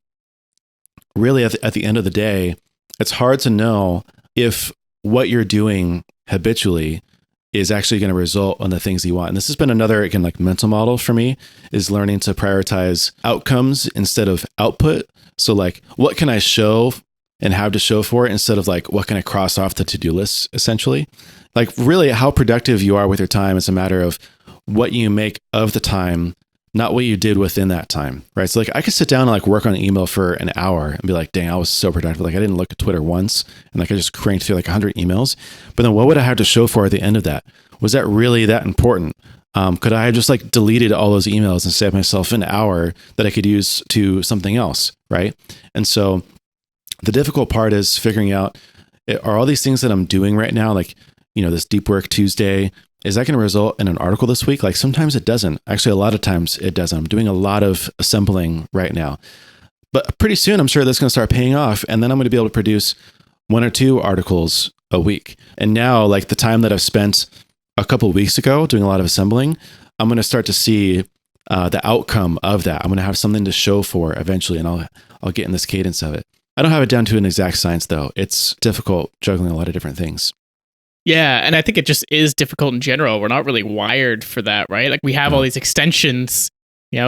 really at the end of the day, it's hard to know if what you're doing habitually is actually going to result in the things you want. And this has been another, again, like mental model for me, is learning to prioritize outcomes instead of output. So like, what can I show and have to show for it, instead of like, what can I cross off the to-do list, essentially? Like really how productive you are with your time is a matter of what you make of the time, not what you did within that time, right? So like I could sit down and like work on an email for an hour and be like, dang, I was so productive. Like I didn't look at Twitter once, and like I just cranked through like 100 emails. But then what would I have to show for at the end of that? Was that really that important? Could I have just like deleted all those emails and saved myself an hour that I could use to something else, right? And so the difficult part is figuring out, are all these things that I'm doing right now, like, this Deep Work Tuesday, is that going to result in an article this week? Like sometimes it doesn't. Actually, a lot of times it doesn't. I'm doing a lot of assembling right now. But pretty soon, I'm sure that's going to start paying off. And then I'm going to be able to produce 1 or 2 articles a week. And now, like the time that I've spent a couple of weeks ago doing a lot of assembling, I'm going to start to see the outcome of that. I'm going to have something to show for eventually, and I'll get in this cadence of it. I don't have it down to an exact science, though. It's difficult juggling a lot of different things. Yeah, and I think it just is difficult in general. We're not really wired for that, right? Like we have all these extensions,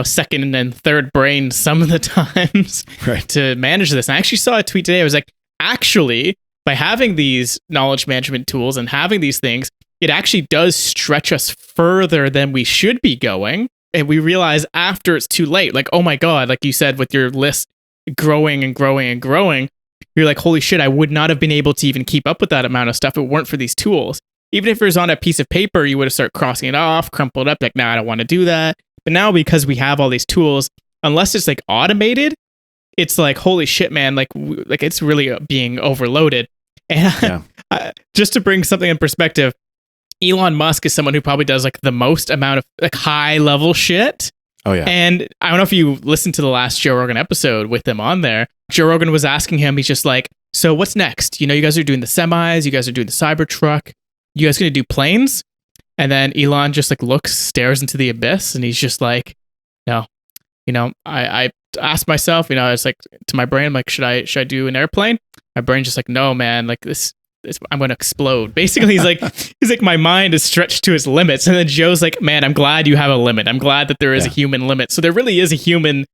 second and third brain some of the times, right, to manage this. And I actually saw a tweet today. I was like, actually, by having these knowledge management tools and having these things, it actually does stretch us further than we should be going. And we realize after it's too late, like, oh my God, like you said, with your list growing and growing and growing, you're like, holy shit, I would not have been able to even keep up with that amount of stuff if it weren't for these tools. Even if it was on a piece of paper, you would have started crossing it off, crumpled up, like, nah, I don't want to do that. But now because we have all these tools, unless it's like automated, it's like, holy shit, man, like it's really being overloaded. And just to bring something in perspective, Elon Musk is someone who probably does like the most amount of like high level shit. Oh yeah. And I don't know if you listened to the last Joe Rogan episode with him on there. Joe Rogan was asking him, he's just like, so what's next? You know, you guys are doing the semis, you guys are doing the Cybertruck, you guys gonna do planes? And then Elon just like looks, stares into the abyss, and he's just like, no. You know, I asked myself, you know, it's like to my brain, I'm like, should I do an airplane? My brain's just like, no, man, like this I'm going to explode. Basically, he's like, my mind is stretched to its limits. And then Joe's like, man, I'm glad you have a limit. I'm glad that there is a human limit. So there really is a human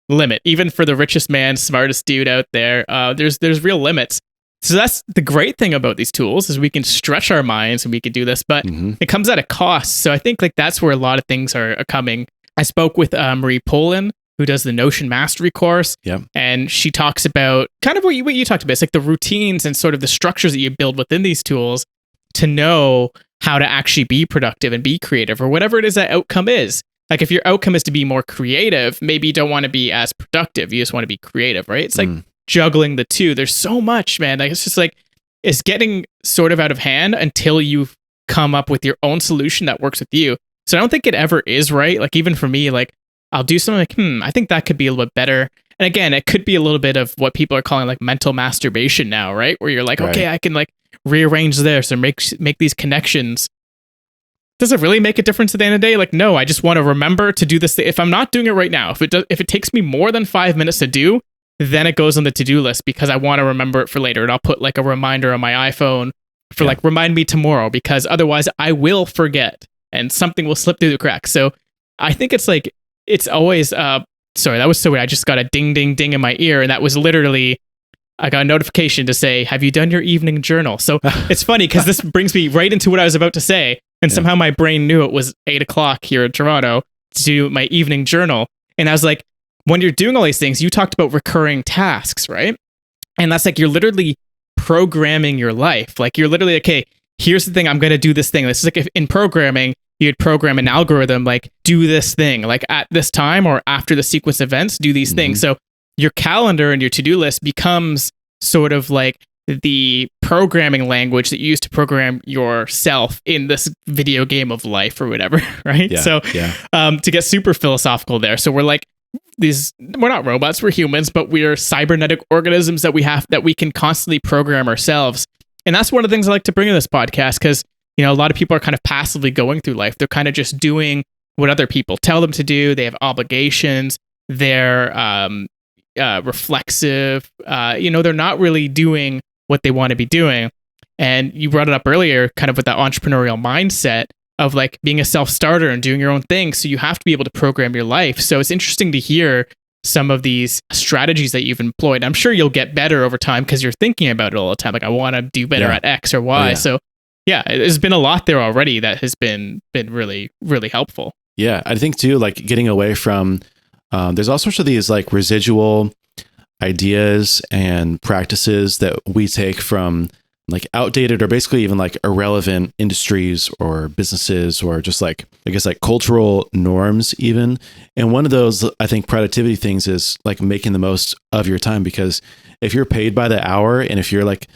limit, even for the richest man, smartest dude out there. There's real limits. So that's the great thing about these tools is we can stretch our minds and we can do this, but it comes at a cost. So I think like that's where a lot of things are coming. I spoke with Marie Polin, who does the Notion Mastery course. Yeah. And she talks about kind of what you talked about. It's like the routines and sort of the structures that you build within these tools to know how to actually be productive and be creative or whatever it is that outcome is. Like if your outcome is to be more creative, maybe you don't want to be as productive. You just want to be creative, right? It's like juggling the two. There's so much, man. Like it's just like, it's getting sort of out of hand until you've come up with your own solution that works with you. So I don't think it ever is right. Like even for me, like I'll do something like, I think that could be a little bit better. And again, it could be a little bit of what people are calling like mental masturbation now, right? Where you're like, okay, I can like rearrange this or make these connections. Does it really make a difference at the end of the day? Like, no, I just want to remember to do this thing. If I'm not doing it right now, if it takes me more than 5 minutes to do, then it goes on the to-do list because I want to remember it for later. And I'll put like a reminder on my iPhone for like, remind me tomorrow, because otherwise I will forget and something will slip through the cracks. So I think it's like, it's always, sorry, that was so weird. I just got a ding, ding, ding in my ear. And that was literally, I got a notification to say, have you done your evening journal? So it's funny because this brings me right into what I was about to say. And somehow my brain knew it was 8:00 here in Toronto to do my evening journal. And I was like, when you're doing all these things, you talked about recurring tasks, right? And that's like, you're literally programming your life. Like you're literally, okay, here's the thing, I'm going to do this thing. This is like if in programming, you'd program an algorithm, like do this thing, like at this time or after the sequence events, do these things. So your calendar and your to-do list becomes sort of like the programming language that you use to program yourself in this video game of life or whatever, right? To get super philosophical there. So we're like, we're not robots, we're humans, but we're cybernetic organisms that we can constantly program ourselves. And that's one of the things I like to bring in this podcast, because you know, a lot of people are kind of passively going through life. They're kind of just doing what other people tell them to do. They have obligations. They're reflexive. They're not really doing what they want to be doing. And you brought it up earlier, kind of with that entrepreneurial mindset of like being a self-starter and doing your own thing. So you have to be able to program your life. So it's interesting to hear some of these strategies that you've employed. I'm sure you'll get better over time because you're thinking about it all the time. Like I want to do better at X or Y. So yeah, there's been a lot there already that has been really, really helpful. Yeah, I think too, like getting away from, there's all sorts of these like residual ideas and practices that we take from like outdated or basically even like irrelevant industries or businesses or just like, I guess like cultural norms even. And one of those, I think, productivity things is like making the most of your time, because if you're paid by the hour and if you're like,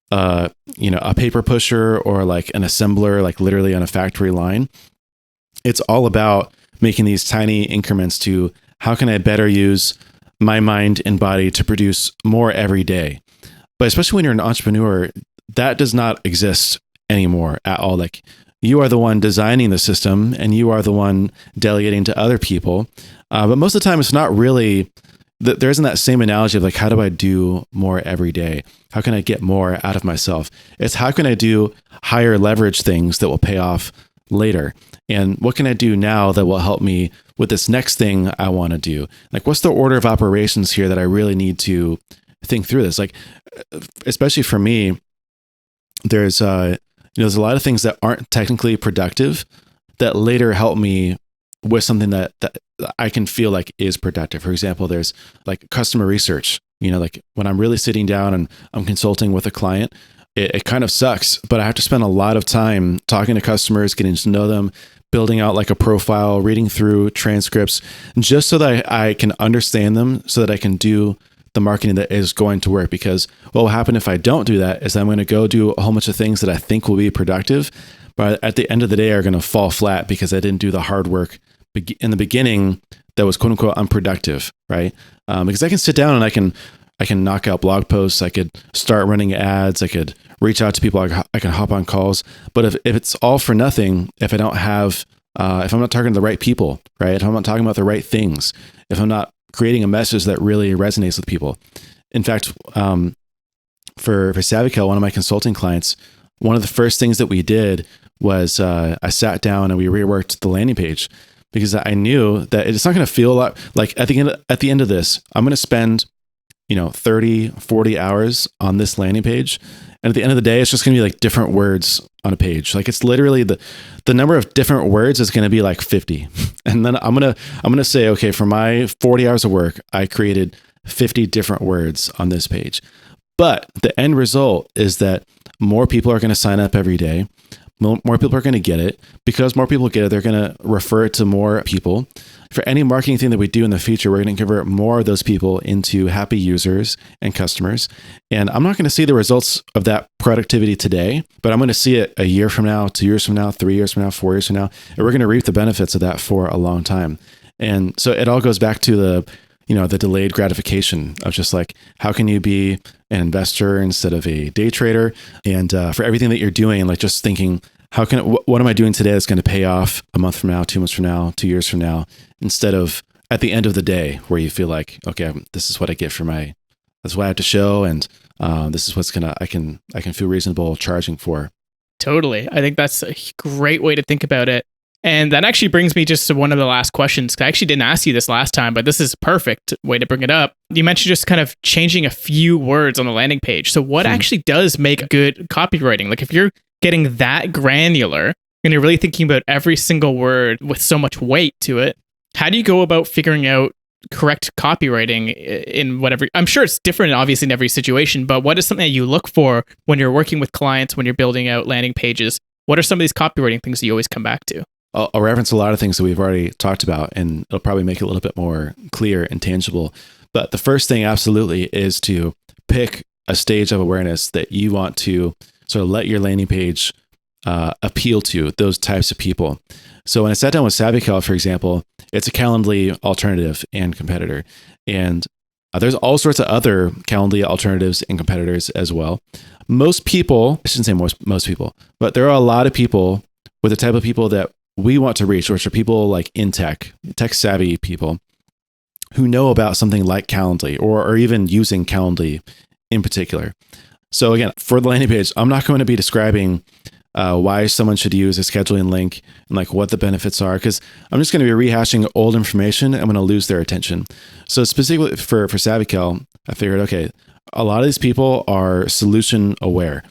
a paper pusher or like an assembler, like literally on a factory line, it's all about making these tiny increments to how can I better use my mind and body to produce more every day. But especially when you're an entrepreneur, that does not exist anymore at all. Like you are the one designing the system and you are the one delegating to other people. But most of the time it's not really, there isn't that same analogy of like, how do I do more every day? How can I get more out of myself? It's how can I do higher leverage things that will pay off later? And what can I do now that will help me with this next thing I want to do? Like, what's the order of operations here that I really need to think through this? Like, especially for me, there's there's a lot of things that aren't technically productive that later help me with something that I can feel like is productive. For example, there's like customer research. Like when I'm really sitting down and I'm consulting with a client, it kind of sucks, but I have to spend a lot of time talking to customers, getting to know them, building out like a profile, reading through transcripts, just so that I can understand them, so that I can do the marketing that is going to work. Because what will happen if I don't do that is I'm going to go do a whole bunch of things that I think will be productive, but at the end of the day are going to fall flat because I didn't do the hard work in the beginning that was quote unquote unproductive, right? Because I can sit down and I can knock out blog posts, I could start running ads, I could reach out to people, I can hop on calls. But if it's all for nothing, if I don't have, if I'm not talking to the right people, right? If I'm not talking about the right things, if I'm not creating a message that really resonates with people. In fact, for SaavyCal, one of my consulting clients, one of the first things that we did was I sat down and we reworked the landing page, because I knew that it's not going to feel a lot like at the end of this, I'm going to spend 30, 40 hours on this landing page. And at the end of the day, it's just going to be like different words on a page. Like it's literally the number of different words is going to be like 50. And then I'm going to say, okay, for my 40 hours of work, I created 50 different words on this page. But the end result is that more people are going to sign up every day. More people are going to get it. Because more people get it, they're going to refer it to more people. For any marketing thing that we do in the future, we're going to convert more of those people into happy users and customers. And I'm not going to see the results of that productivity today, but I'm going to see it a year from now, 2 years from now, 3 years from now, 4 years from now. And we're going to reap the benefits of that for a long time. And so it all goes back to the delayed gratification of just like, how can you be an investor instead of a day trader? And for everything that you're doing, like just thinking, what am I doing today that's going to pay off a month from now, 2 months from now, 2 years from now, instead of at the end of the day where you feel like, okay, this is what I get that's what I have to show. And this is what's I can feel reasonable charging for. Totally. I think that's a great way to think about it. And that actually brings me just to one of the last questions. I actually didn't ask you this last time, but this is a perfect way to bring it up. You mentioned just kind of changing a few words on the landing page. So what actually does make good copywriting? Like if you're getting that granular and you're really thinking about every single word with so much weight to it, how do you go about figuring out correct copywriting in whatever? I'm sure it's different, obviously, in every situation, but what is something that you look for when you're working with clients, when you're building out landing pages? What are some of these copywriting things that you always come back to? I'll reference a lot of things that we've already talked about, and it'll probably make it a little bit more clear and tangible. But the first thing absolutely is to pick a stage of awareness that you want to sort of let your landing page appeal to those types of people. So when I sat down with SaavyCal, for example, it's a Calendly alternative and competitor. And there's all sorts of other Calendly alternatives and competitors as well. Most people, I shouldn't say most people, but there are a lot of people with the type of people that we want to reach, which are people like in tech savvy people who know about something like Calendly or even using Calendly in particular. So again, for the landing page, I'm not going to be describing why someone should use a scheduling link and like what the benefits are, because I'm just going to be rehashing old information. I'm going to lose their attention. So specifically for SaavyCal, I figured, okay, a lot of these people are solution aware.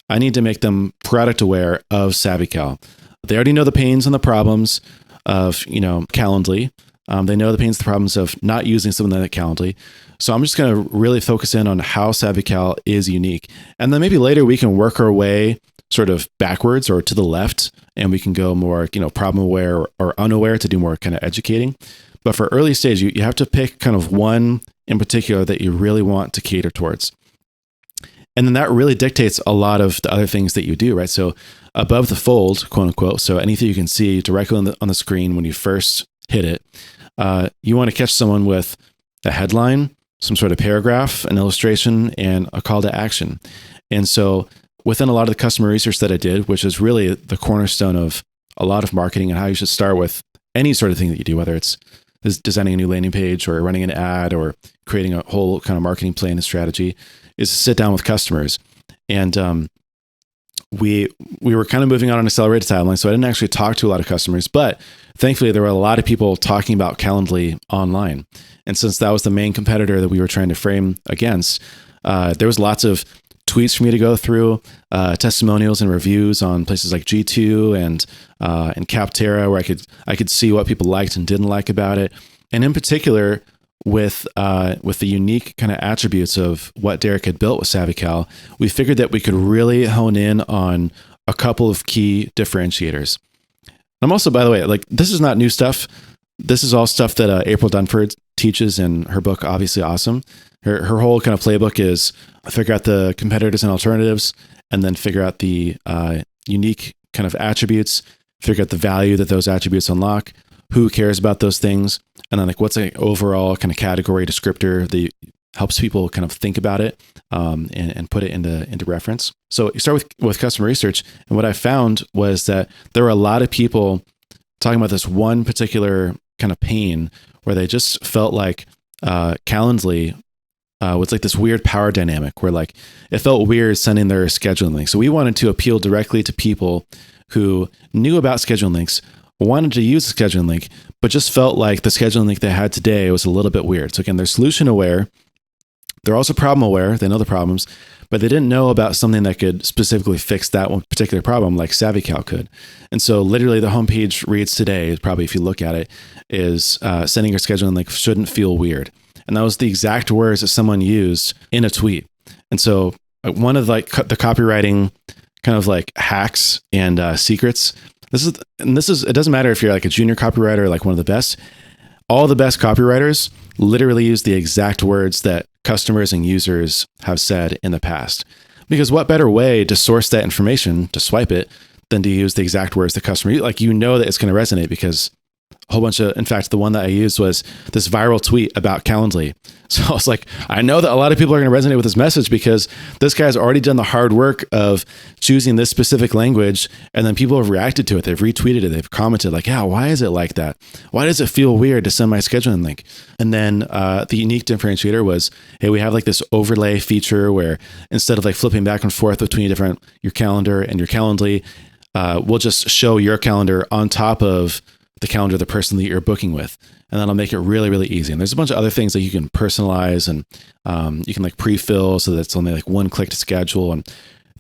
I need to make them product aware of SaavyCal. They already know the pains and the problems of, Calendly. They know the pains and the problems of not using something like Calendly. So I'm just going to really focus in on how SaavyCal is unique. And then maybe later we can work our way sort of backwards or to the left, and we can go more, problem aware or unaware to do more kind of educating. But for early stage, you have to pick kind of one in particular that you really want to cater towards. And then that really dictates a lot of the other things that you do, right? So above the fold, quote unquote, so anything you can see directly on the screen when you first hit it, you want to catch someone with a headline, some sort of paragraph, an illustration, and a call to action. And so within a lot of the customer research that I did, which is really the cornerstone of a lot of marketing and how you should start with any sort of thing that you do, whether it's designing a new landing page or running an ad or creating a whole kind of marketing plan and strategy, is to sit down with customers. And we were kind of moving on an accelerated timeline, so I didn't actually talk to a lot of customers, but thankfully there were a lot of people talking about Calendly online. And since that was the main competitor that we were trying to frame against, there was lots of tweets for me to go through, testimonials and reviews on places like G2 and Capterra, where I could see what people liked and didn't like about it. And in particular, with the unique kind of attributes of what Derek had built with SaavyCal, we figured that we could really hone in on a couple of key differentiators. I'm also, by the way, like, this is not new stuff. This is all stuff that April Dunford teaches in her book, Obviously Awesome. Her whole kind of playbook is figure out the competitors and alternatives, and then figure out the unique kind of attributes, figure out the value that those attributes unlock, who cares about those things, and then like what's an overall kind of category descriptor that helps people kind of think about it and put it into reference. So you start with customer research, and what I found was that there were a lot of people talking about this one particular kind of pain where they just felt like Calendly was like this weird power dynamic where like it felt weird sending their scheduling links. So we wanted to appeal directly to people who knew about scheduling links, wanted to use the scheduling link, but just felt like the scheduling link they had today was a little bit weird. So again, they're solution aware. They're also problem aware. They know the problems, but they didn't know about something that could specifically fix that one particular problem like SaavyCal could. And so literally the homepage reads today, probably if you look at it, is sending your scheduling link shouldn't feel weird. And that was the exact words that someone used in a tweet. And so one of like the copywriting kind of like hacks and secrets, this is, it doesn't matter if you're like a junior copywriter or like one of the best, all the best copywriters literally use the exact words that customers and users have said in the past. Because what better way to source that information, to swipe it, than to use the exact words the customer, like, you know that it's going to resonate because a whole bunch of, in fact, the one that I used was this viral tweet about Calendly. So I was like, I know that a lot of people are going to resonate with this message because this guy's already done the hard work of choosing this specific language, and then people have reacted to it. They've retweeted it. They've commented like, yeah, why is it like that? Why does it feel weird to send my scheduling link? And then the unique differentiator was, hey, we have like this overlay feature where instead of like flipping back and forth between your calendar and your Calendly, we'll just show your calendar on top of the calendar of the person that you're booking with. And that'll make it really, really easy. And there's a bunch of other things that you can personalize, and you can like pre-fill so that it's only like one click to schedule and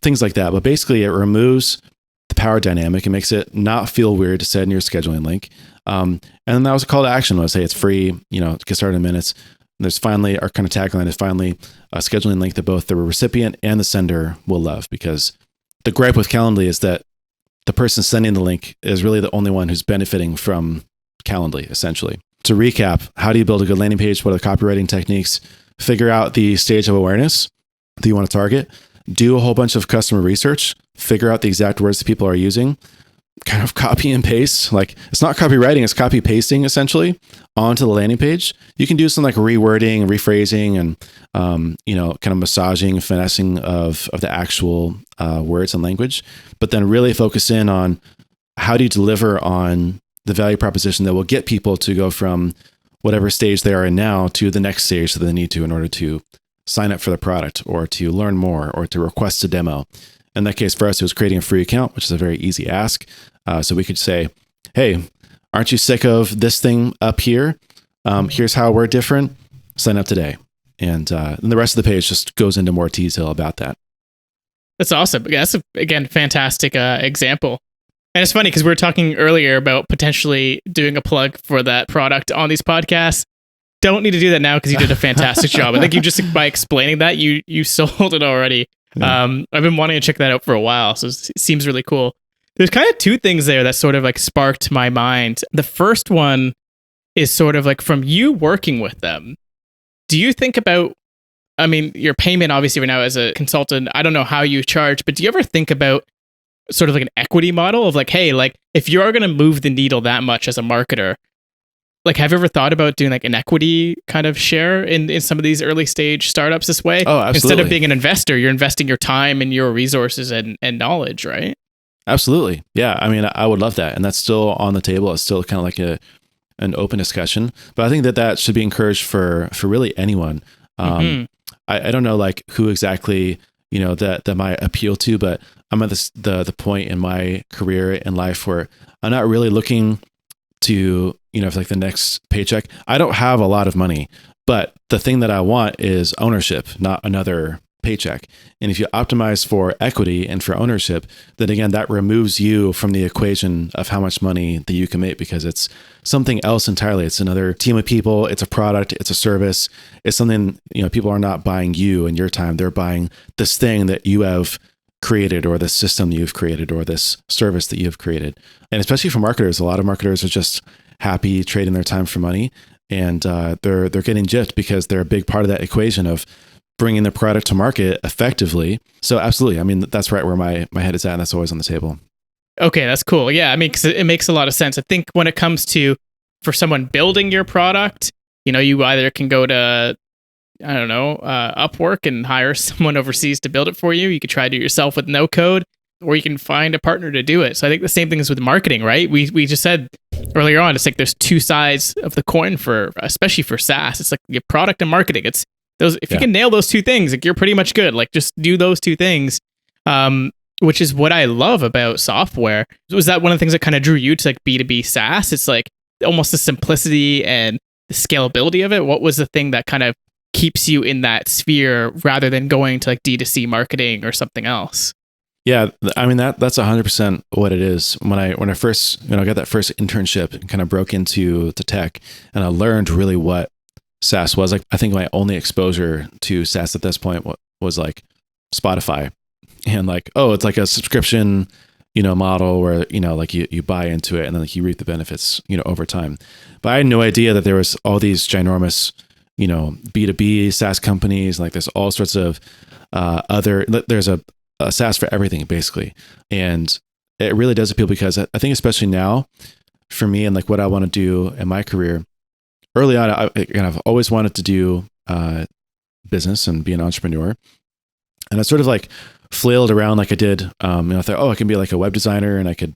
things like that. But basically it removes the power dynamic and makes it not feel weird to send your scheduling link. And then that was a call to action. Was, hey, it's free, get started in minutes. And there's finally, our kind of tagline is finally a scheduling link that both the recipient and the sender will love, because the gripe with Calendly is that the person sending the link is really the only one who's benefiting from Calendly, essentially. To recap, how do you build a good landing page? What are the copywriting techniques? Figure out the stage of awareness that you want to target. Do a whole bunch of customer research. Figure out the exact words that people are using. Kind of copy and paste. Like, it's not copywriting, it's copy pasting essentially onto the landing page. You can do some like rewording and rephrasing and kind of massaging, finessing of the actual words and language, but then really focus in on how do you deliver on the value proposition that will get people to go from whatever stage they are in now to the next stage that they need to in order to sign up for the product or to learn more or to request a demo. In that case, for us, it was creating a free account, which is a very easy ask. So we could say, hey, aren't you sick of this thing up here? Here's how we're different. Sign up today. And the rest of the page just goes into more detail about that. That's awesome. That's, again, fantastic example. And it's funny because we were talking earlier about potentially doing a plug for that product on these podcasts. Don't need to do that now because you did a fantastic job. I think you just, by explaining that, you sold it already. Yeah. I've been wanting to check that out for a while, so it seems really cool. There's kind of two things there that sort of like sparked my mind. The first one is sort of like from you working with them. Do you think about, I mean, your payment obviously right now as a consultant, I don't know how you charge, but do you ever think about sort of like an equity model of like, hey, like if you are going to move the needle that much as a marketer, like have you ever thought about doing like an equity kind of share in some of these early stage startups this way? Oh, absolutely. Instead of being an investor, you're investing your time and your resources and knowledge, right? Absolutely. Yeah. I mean, I would love that. And that's still on the table. It's still kind of like an open discussion, but I think that should be encouraged for really anyone. I don't know like who exactly, that might appeal to, but I'm at the point in my career in life where I'm not really looking to, for like the next paycheck. I don't have a lot of money, but the thing that I want is ownership, not another paycheck. And if you optimize for equity and for ownership, then again, that removes you from the equation of how much money that you can make, because it's something else entirely. It's another team of people. It's a product. It's a service. It's something, people are not buying you and your time. They're buying this thing that you have created, or this system that you've created, or this service that you've created. And especially for marketers, a lot of marketers are just happy trading their time for money. And they're getting gypped because they're a big part of that equation of bringing the product to market effectively. So absolutely. I mean, that's right where my head is at, and that's always on the table. Okay, that's cool. Yeah, I mean, 'cause it makes a lot of sense. I think when it comes to, for someone building your product, you either can go to, I don't know, Upwork and hire someone overseas to build it for you. You could try to do it yourself with no code, or you can find a partner to do it. So I think the same thing is with marketing, right? We just said earlier on, it's like there's two sides of the coin especially for SaaS. It's like your product and marketing. It's those, if you can nail those two things, like you're pretty much good. Like just do those two things. Which is what I love about software. Was that one of the things that kind of drew you to like B2B SaaS? It's like almost the simplicity and the scalability of it. What was the thing that kind of keeps you in that sphere rather than going to like D2C marketing or something else? Yeah, I mean that's 100% what it is. When I first got that first internship and kind of broke into the tech, and I learned really what SaaS was. Like I think my only exposure to SaaS at this point was like Spotify, and like, oh, it's like a subscription model where like you buy into it and then like you reap the benefits over time. But I had no idea that there was all these ginormous B2B SaaS companies. Like there's all sorts of there's a SaaS for everything basically. And it really does appeal because I think especially now for me and like what I want to do in my career, early on, I've always wanted to do business and be an entrepreneur. And I sort of like flailed around like I did. I thought, I can be like a web designer and I could,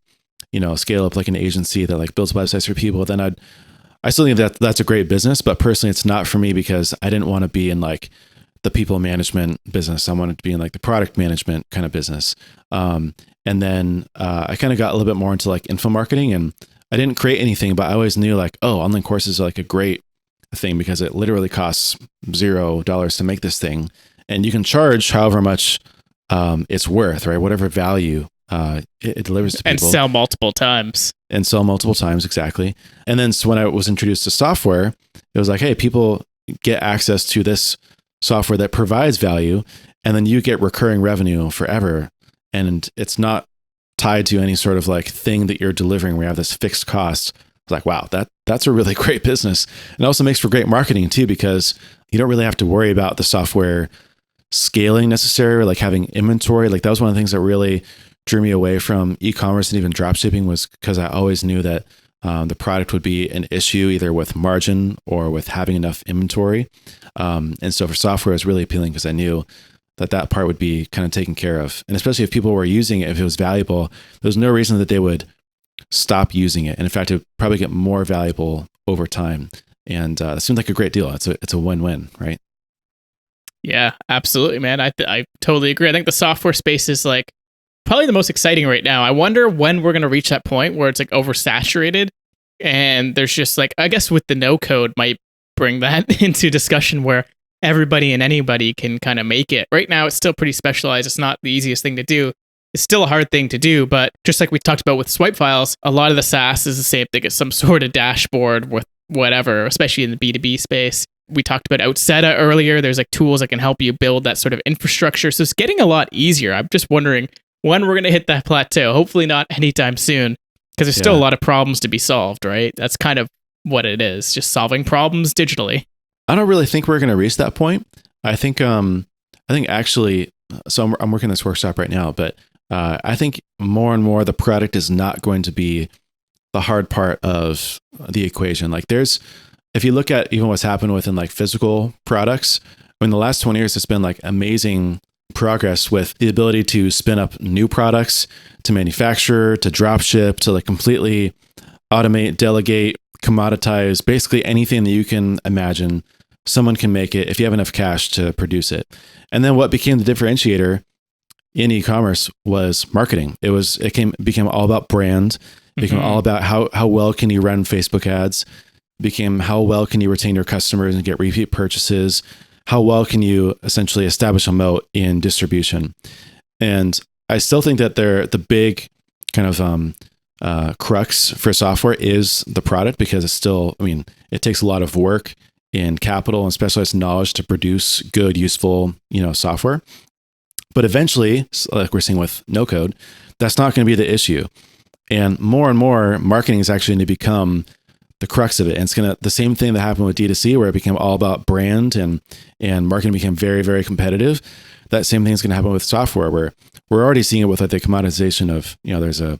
scale up like an agency that like builds websites for people. Then I still think that that's a great business, but personally it's not for me because I didn't want to be in like the people management business. I wanted to be in like the product management kind of business. And then I kind of got a little bit more into like info marketing, and I didn't create anything, but I always knew like, online courses are like a great thing because it literally costs $0 to make this thing. And you can charge however much it's worth, right? Whatever value it delivers to people. And sell multiple times. Exactly. And then so when I was introduced to software, it was like, hey, people get access to this software that provides value, and then you get recurring revenue forever. And it's not tied to any sort of like thing that you're delivering where you have this fixed cost. It's like, wow, that's a really great business. And it also makes for great marketing too, because you don't really have to worry about the software scaling necessarily, like having inventory. Like that was one of the things that really drew me away from e-commerce and even dropshipping, was because I always knew that the product would be an issue either with margin or with having enough inventory. And so for software, it was really appealing because I knew that part would be kind of taken care of. And especially if people were using it, if it was valuable, there's no reason that they would stop using it. And in fact, it would probably get more valuable over time. And it seemed like a great deal. It's a win-win, right? Yeah, absolutely, man. I totally agree. I think the software space is like probably the most exciting right now. I wonder when we're going to reach that point where it's like oversaturated, and there's just like, I guess with the no code might bring that into discussion where everybody and anybody can kind of make it. Right now, it's still pretty specialized. It's not the easiest thing to do. It's still a hard thing to do, but just like we talked about with swipe files, a lot of the SaaS is the same thing as some sort of dashboard with whatever, especially in the B2B space. We talked about Outseta earlier. There's like tools that can help you build that sort of infrastructure. So it's getting a lot easier. I'm just wondering when we're going to hit that plateau. Hopefully not anytime soon, because there's still a lot of problems to be solved, right? That's kind of what it is, just solving problems digitally. I don't really think we're going to reach that point. I think actually, so I'm working this workshop right now, but I think more and more the product is not going to be the hard part of the equation. Like if you look at even what's happened within like physical products, in the last 20 years, it's been like amazing progress with the ability to spin up new products, to manufacture, to drop ship, to like completely automate, delegate, commoditize, basically anything that you can imagine. Someone can make it if you have enough cash to produce it. And then what became the differentiator in e-commerce was marketing. It became all about brand, became all about how well can you run Facebook ads, became how well can you retain your customers and get repeat purchases, how well can you essentially establish a moat in distribution? And I still think that the big kind of crux for software is the product, because it's still, I mean, it takes a lot of work and capital and specialized knowledge to produce good, useful, software. But eventually, like we're seeing with no code, that's not going to be the issue. And more, marketing is actually going to become the crux of it. And it's the same thing that happened with D2C, where it became all about brand and marketing became very, very competitive. That same thing is going to happen with software, where we're already seeing it with like the commoditization of, there's a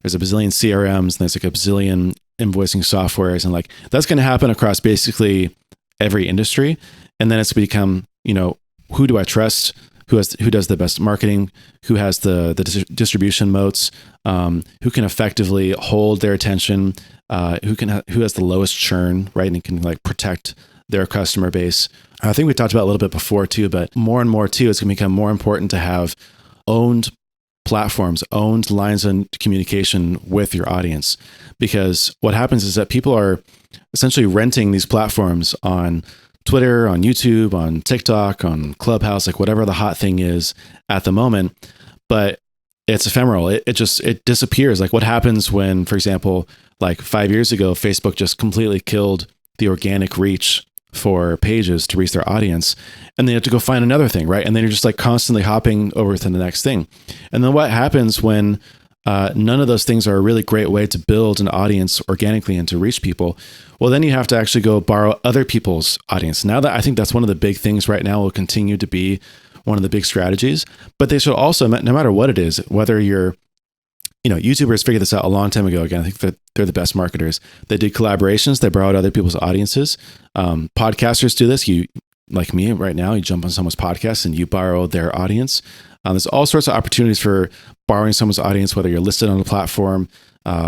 bazillion CRMs and there's like a bazillion invoicing softwares, and like that's going to happen across basically every industry. And then it's become, who do I trust? Who does the best marketing? Who has the distribution moats? Who can effectively hold their attention? Who has the lowest churn, right? And can like protect their customer base. I think we talked about a little bit before too, but more and more too, it's going to become more important to have owned platforms, owned lines of communication with your audience. Because what happens is that people are essentially renting these platforms on Twitter, on YouTube, on TikTok, on Clubhouse, like whatever the hot thing is at the moment, but it's ephemeral. It disappears. Like what happens when, for example, like 5 years ago, Facebook just completely killed the organic reach for pages to reach their audience, and they have to go find another thing, right? And then you're just like constantly hopping over to the next thing. And then what happens when none of those things are a really great way to build an audience organically and to reach people? Well, then you have to actually go borrow other people's audience. Now that I think that's one of the big things right now, will continue to be one of the big strategies, but they should also, no matter what it is, whether you're, YouTubers figured this out a long time ago. Again, I think that they're the best marketers. They did collaborations. They borrowed other people's audiences. Podcasters do this. You, like me right now, you jump on someone's podcast and you borrow their audience. There's all sorts of opportunities for borrowing someone's audience, whether you're listed on a platform,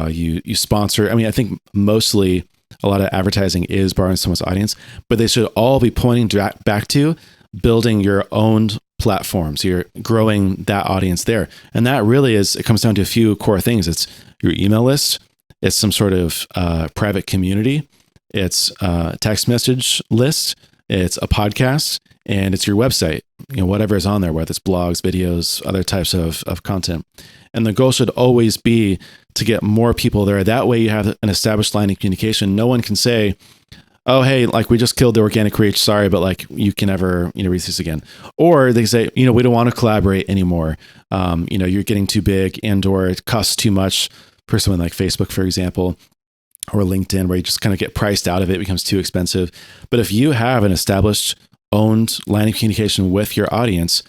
you sponsor. I mean, I think mostly a lot of advertising is borrowing someone's audience, but they should all be pointing back to building your own platforms. You're growing that audience there. And that really it comes down to a few core things. It's your email list. It's some sort of private community. It's a text message list. It's a podcast, and it's your website, whatever is on there, whether it's blogs, videos, other types of content. And the goal should always be to get more people there. That way you have an established line of communication. No one can say, oh, hey, like we just killed the organic reach. Sorry, but like you can never, reach this again. Or they say, we don't want to collaborate anymore. You're getting too big, and/or it costs too much for someone like Facebook, for example, or LinkedIn, where you just kind of get priced out of it. It becomes too expensive. But if you have an established, owned line of communication with your audience,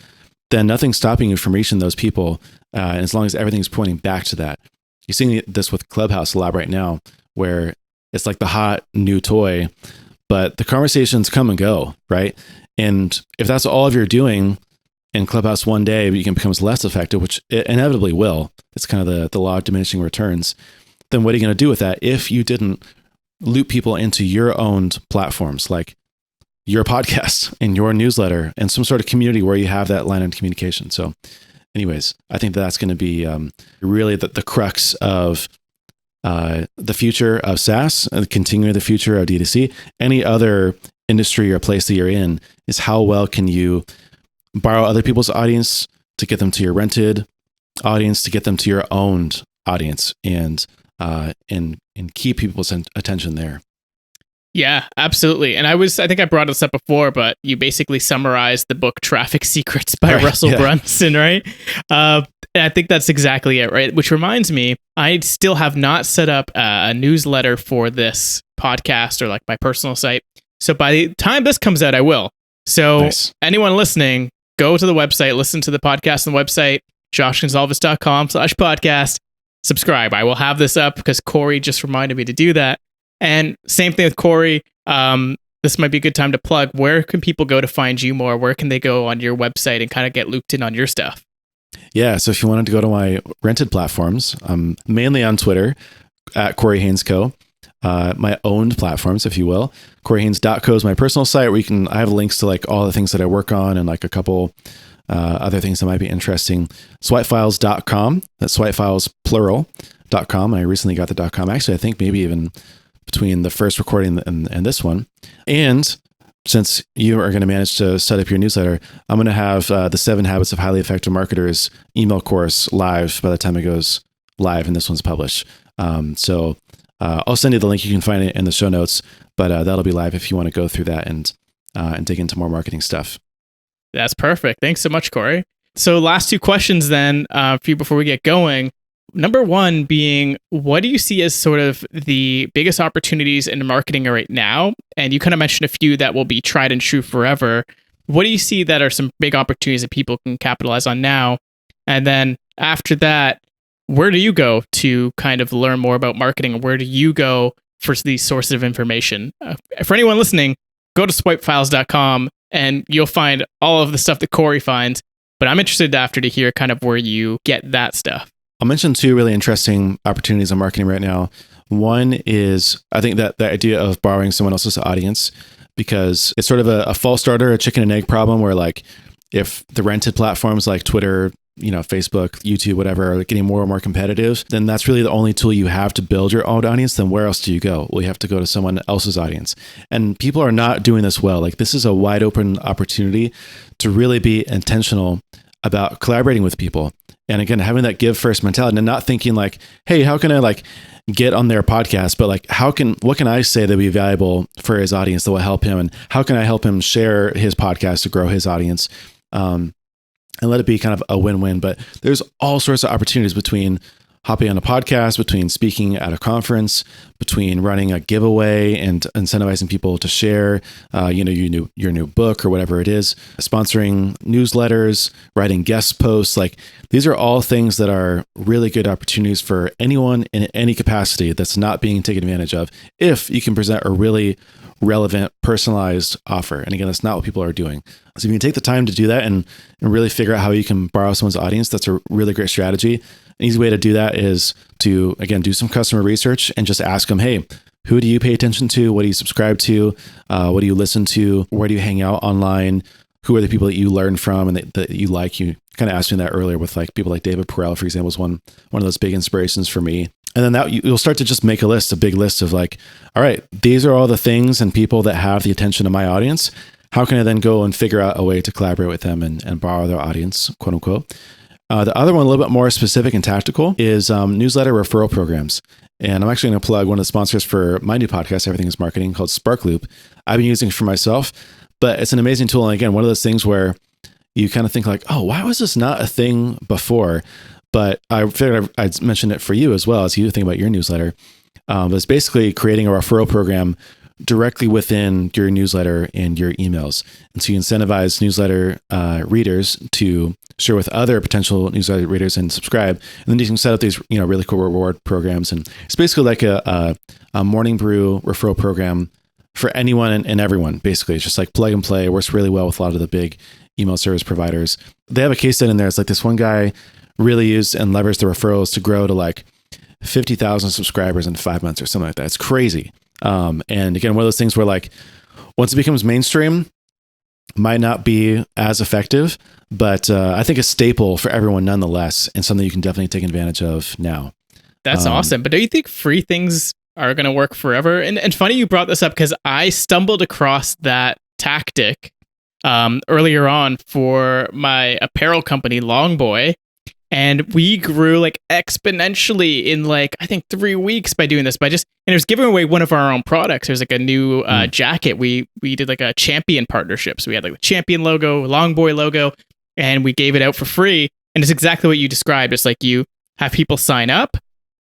then nothing's stopping you from reaching those people. And as long as everything's pointing back to that. You're seeing this with Clubhouse a lot right now, where it's like the hot new toy, but the conversations come and go, right? And if that's all of you're doing in Clubhouse one day, it becomes less effective, which it inevitably will. It's kind of the law of diminishing returns. Then what are you going to do with that if you didn't loop people into your own platforms, like your podcast and your newsletter and some sort of community where you have that line of communication? So anyways, I think that's going to be really the crux of the future of SaaS and continuing the future of D2C. Any other industry or place that you're in is how well can you borrow other people's audience to get them to your rented audience, to get them to your owned audience, and keep people's attention there. Yeah, absolutely. And I think I brought this up before, but you basically summarized the book Traffic Secrets by Russell Brunson, right? And I think that's exactly it, right? Which reminds me, I still have not set up a newsletter for this podcast or like my personal site. So by the time this comes out, I will. So Anyone listening, go to the website, listen to the podcast on the website, joshgonsalves.com/podcast, subscribe. I will have this up because Corey just reminded me to do that. And same thing with Corey. This might be a good time to plug. Where can people go to find you more? Where can they go on your website and kind of get looped in on your stuff? Yeah, so if you wanted to go to my rented platforms, I'm mainly on Twitter at Corey Haines Co. My owned platforms, if you will. CoreyHaines.co is my personal site where I have links to like all the things that I work on and like a couple other things that might be interesting. Swipefiles.com. That's swipefiles plural.com. And I recently got the .com. Actually, I think maybe even between the first recording and this one. And since you are going to manage to set up your newsletter, I'm going to have the 7 Habits of Highly Effective Marketers email course live by the time it goes live and this one's published. So I'll send you the link. You can find it in the show notes, but that'll be live if you want to go through that and dig into more marketing stuff. That's perfect. Thanks so much, Corey. So last 2 questions then for you before we get going. Number 1 being, what do you see as sort of the biggest opportunities in marketing right now? And you kind of mentioned a few that will be tried and true forever. What do you see that are some big opportunities that people can capitalize on now? And then after that, where do you go to kind of learn more about marketing? Where do you go for these sources of information? For anyone listening, go to swipefiles.com and you'll find all of the stuff that Corey finds. But I'm interested after to hear kind of where you get that stuff. I'll mention 2 really interesting opportunities in marketing right now. One is, I think that the idea of borrowing someone else's audience, because it's sort of a false starter, a chicken and egg problem where like if the rented platforms like Twitter, Facebook, YouTube, whatever, are getting more and more competitive, then that's really the only tool you have to build your own audience. Then where else do you go? Well, you have to go to someone else's audience. And people are not doing this well. Like this is a wide open opportunity to really be intentional about collaborating with people. And again, having that give first mentality and not thinking like, hey, how can I like get on their podcast? But like, what can I say that would be valuable for his audience that will help him? And how can I help him share his podcast to grow his audience? And let it be kind of a win-win. But there's all sorts of opportunities between hopping on a podcast, between speaking at a conference, between running a giveaway and incentivizing people to share, your new book or whatever it is, sponsoring newsletters, writing guest posts. Like these are all things that are really good opportunities for anyone in any capacity that's not being taken advantage of if you can present a really relevant, personalized offer. And again, that's not what people are doing. So if you can take the time to do that and really figure out how you can borrow someone's audience, that's a really great strategy. An easy way to do that is to, again, do some customer research and just ask them, hey, who do you pay attention to? What do you subscribe to? What do you listen to? Where do you hang out online? Who are the people that you learn from and that you like? You kind of asked me that earlier with like people like David Perel, for example, was one of those big inspirations for me. And then that you'll start to just make a big list of like, all right, these are all the things and people that have the attention of my audience. How can I then go and figure out a way to collaborate with them and borrow their audience, quote unquote? The other one, a little bit more specific and tactical, is newsletter referral programs. And I'm actually going to plug one of the sponsors for my new podcast, Everything is Marketing, called Sparkloop. I've been using it for myself, but it's an amazing tool. And again, one of those things where you kind of think like, oh, why was this not a thing before? But I figured I'd mention it for you as well as you think about your newsletter. But it's basically creating a referral program directly within your newsletter and your emails. And so you incentivize newsletter readers to share with other potential newsletter readers and subscribe. And then you can set up these, really cool reward programs. And it's basically like a morning brew referral program for anyone and everyone. Basically, it's just like plug and play. It works really well with a lot of the big email service providers. They have a case study in there. It's like this one guy really used and leveraged the referrals to grow to like 50,000 subscribers in 5 months or something like that. It's crazy. And again, one of those things where like once it becomes mainstream, might not be as effective, but I think a staple for everyone nonetheless, and something you can definitely take advantage of now. That's awesome. But do you think free things are going to work forever? And funny you brought this up because I stumbled across that tactic earlier on for my apparel company, Longboy. And we grew like exponentially in like, I think 3 weeks by doing this, and it was giving away one of our own products. There's like a new jacket. We did like a champion partnership. So we had like the champion logo, Longboy logo, and we gave it out for free. And it's exactly what you described. It's like you have people sign up.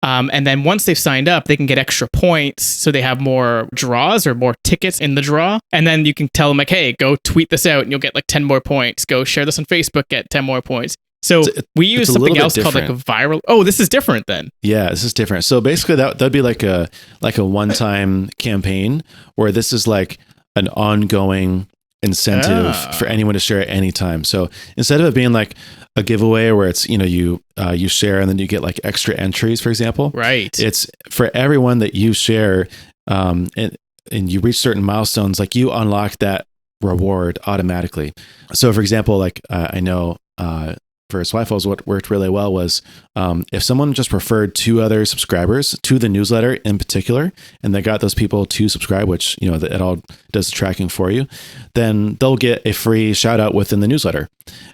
And then once they've signed up, they can get extra points. So they have more draws or more tickets in the draw. And then you can tell them like, hey, go tweet this out and you'll get like 10 more points. Go share this on Facebook, get 10 more points. So we use something else called like a viral. Oh, this is different then. Yeah, this is different. So basically that'd be like a one-time campaign where this is like an ongoing incentive for anyone to share at any time. So instead of it being like a giveaway where it's, you share and then you get like extra entries, for example. Right. It's for everyone that you share and you reach certain milestones, like you unlock that reward automatically. So for example, like I know for swipe files, what worked really well was if someone just referred 2 other subscribers to the newsletter in particular, and they got those people to subscribe, which, it all does the tracking for you, then they'll get a free shout out within the newsletter.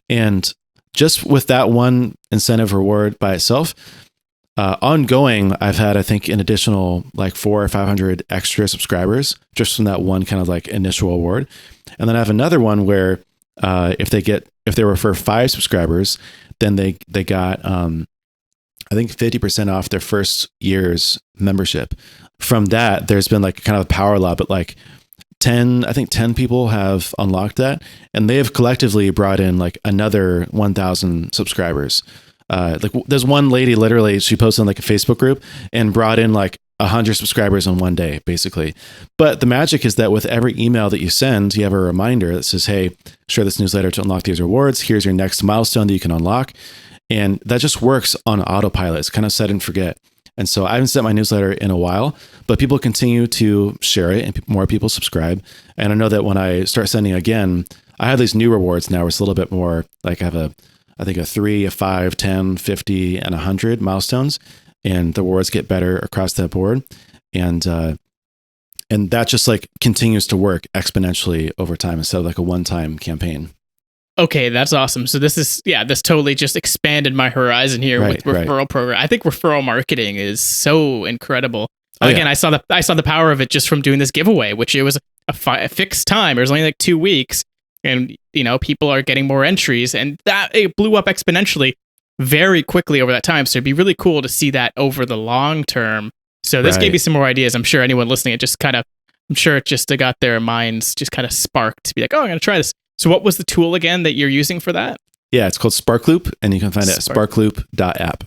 And just with that one incentive reward by itself, ongoing, I've had, I think, an additional like 400 or 500 extra subscribers just from that one kind of like initial award. And then I have another one where if they refer 5 subscribers, then they got I think 50% off their first year's membership. From that, there's been like kind of a power law, but like 10 people have unlocked that, and they have collectively brought in like another 1,000 subscribers. Like there's one lady, literally, she posted on like a Facebook group and brought in like 100 subscribers in one day, basically. But the magic is that with every email that you send, you have a reminder that says, hey, share this newsletter to unlock these rewards. Here's your next milestone that you can unlock. And that just works on autopilot. It's kind of set and forget. And so I haven't sent my newsletter in a while, but people continue to share it and more people subscribe. And I know that when I start sending again, I have these new rewards now where it's a little bit more like I have I think a 3, a 5, 10, 50, and 100 milestones. And the rewards get better across the board. And that just like continues to work exponentially over time instead of like a one-time campaign. Okay, that's awesome. So this totally just expanded my horizon here with referral program. I think referral marketing is so incredible. Again, I saw the power of it just from doing this giveaway, which it was a fixed time. It was only like 2 weeks, and people are getting more entries, and that it blew up exponentially very quickly over that time. So it'd be really cool to see that over the long term. So this gave me some more ideas. I'm sure anyone listening, it just got their minds just kind of sparked to be like, oh, I'm going to try this. So what was the tool again that you're using for that? Yeah, it's called Sparkloop, and you can find it at sparkloop.app.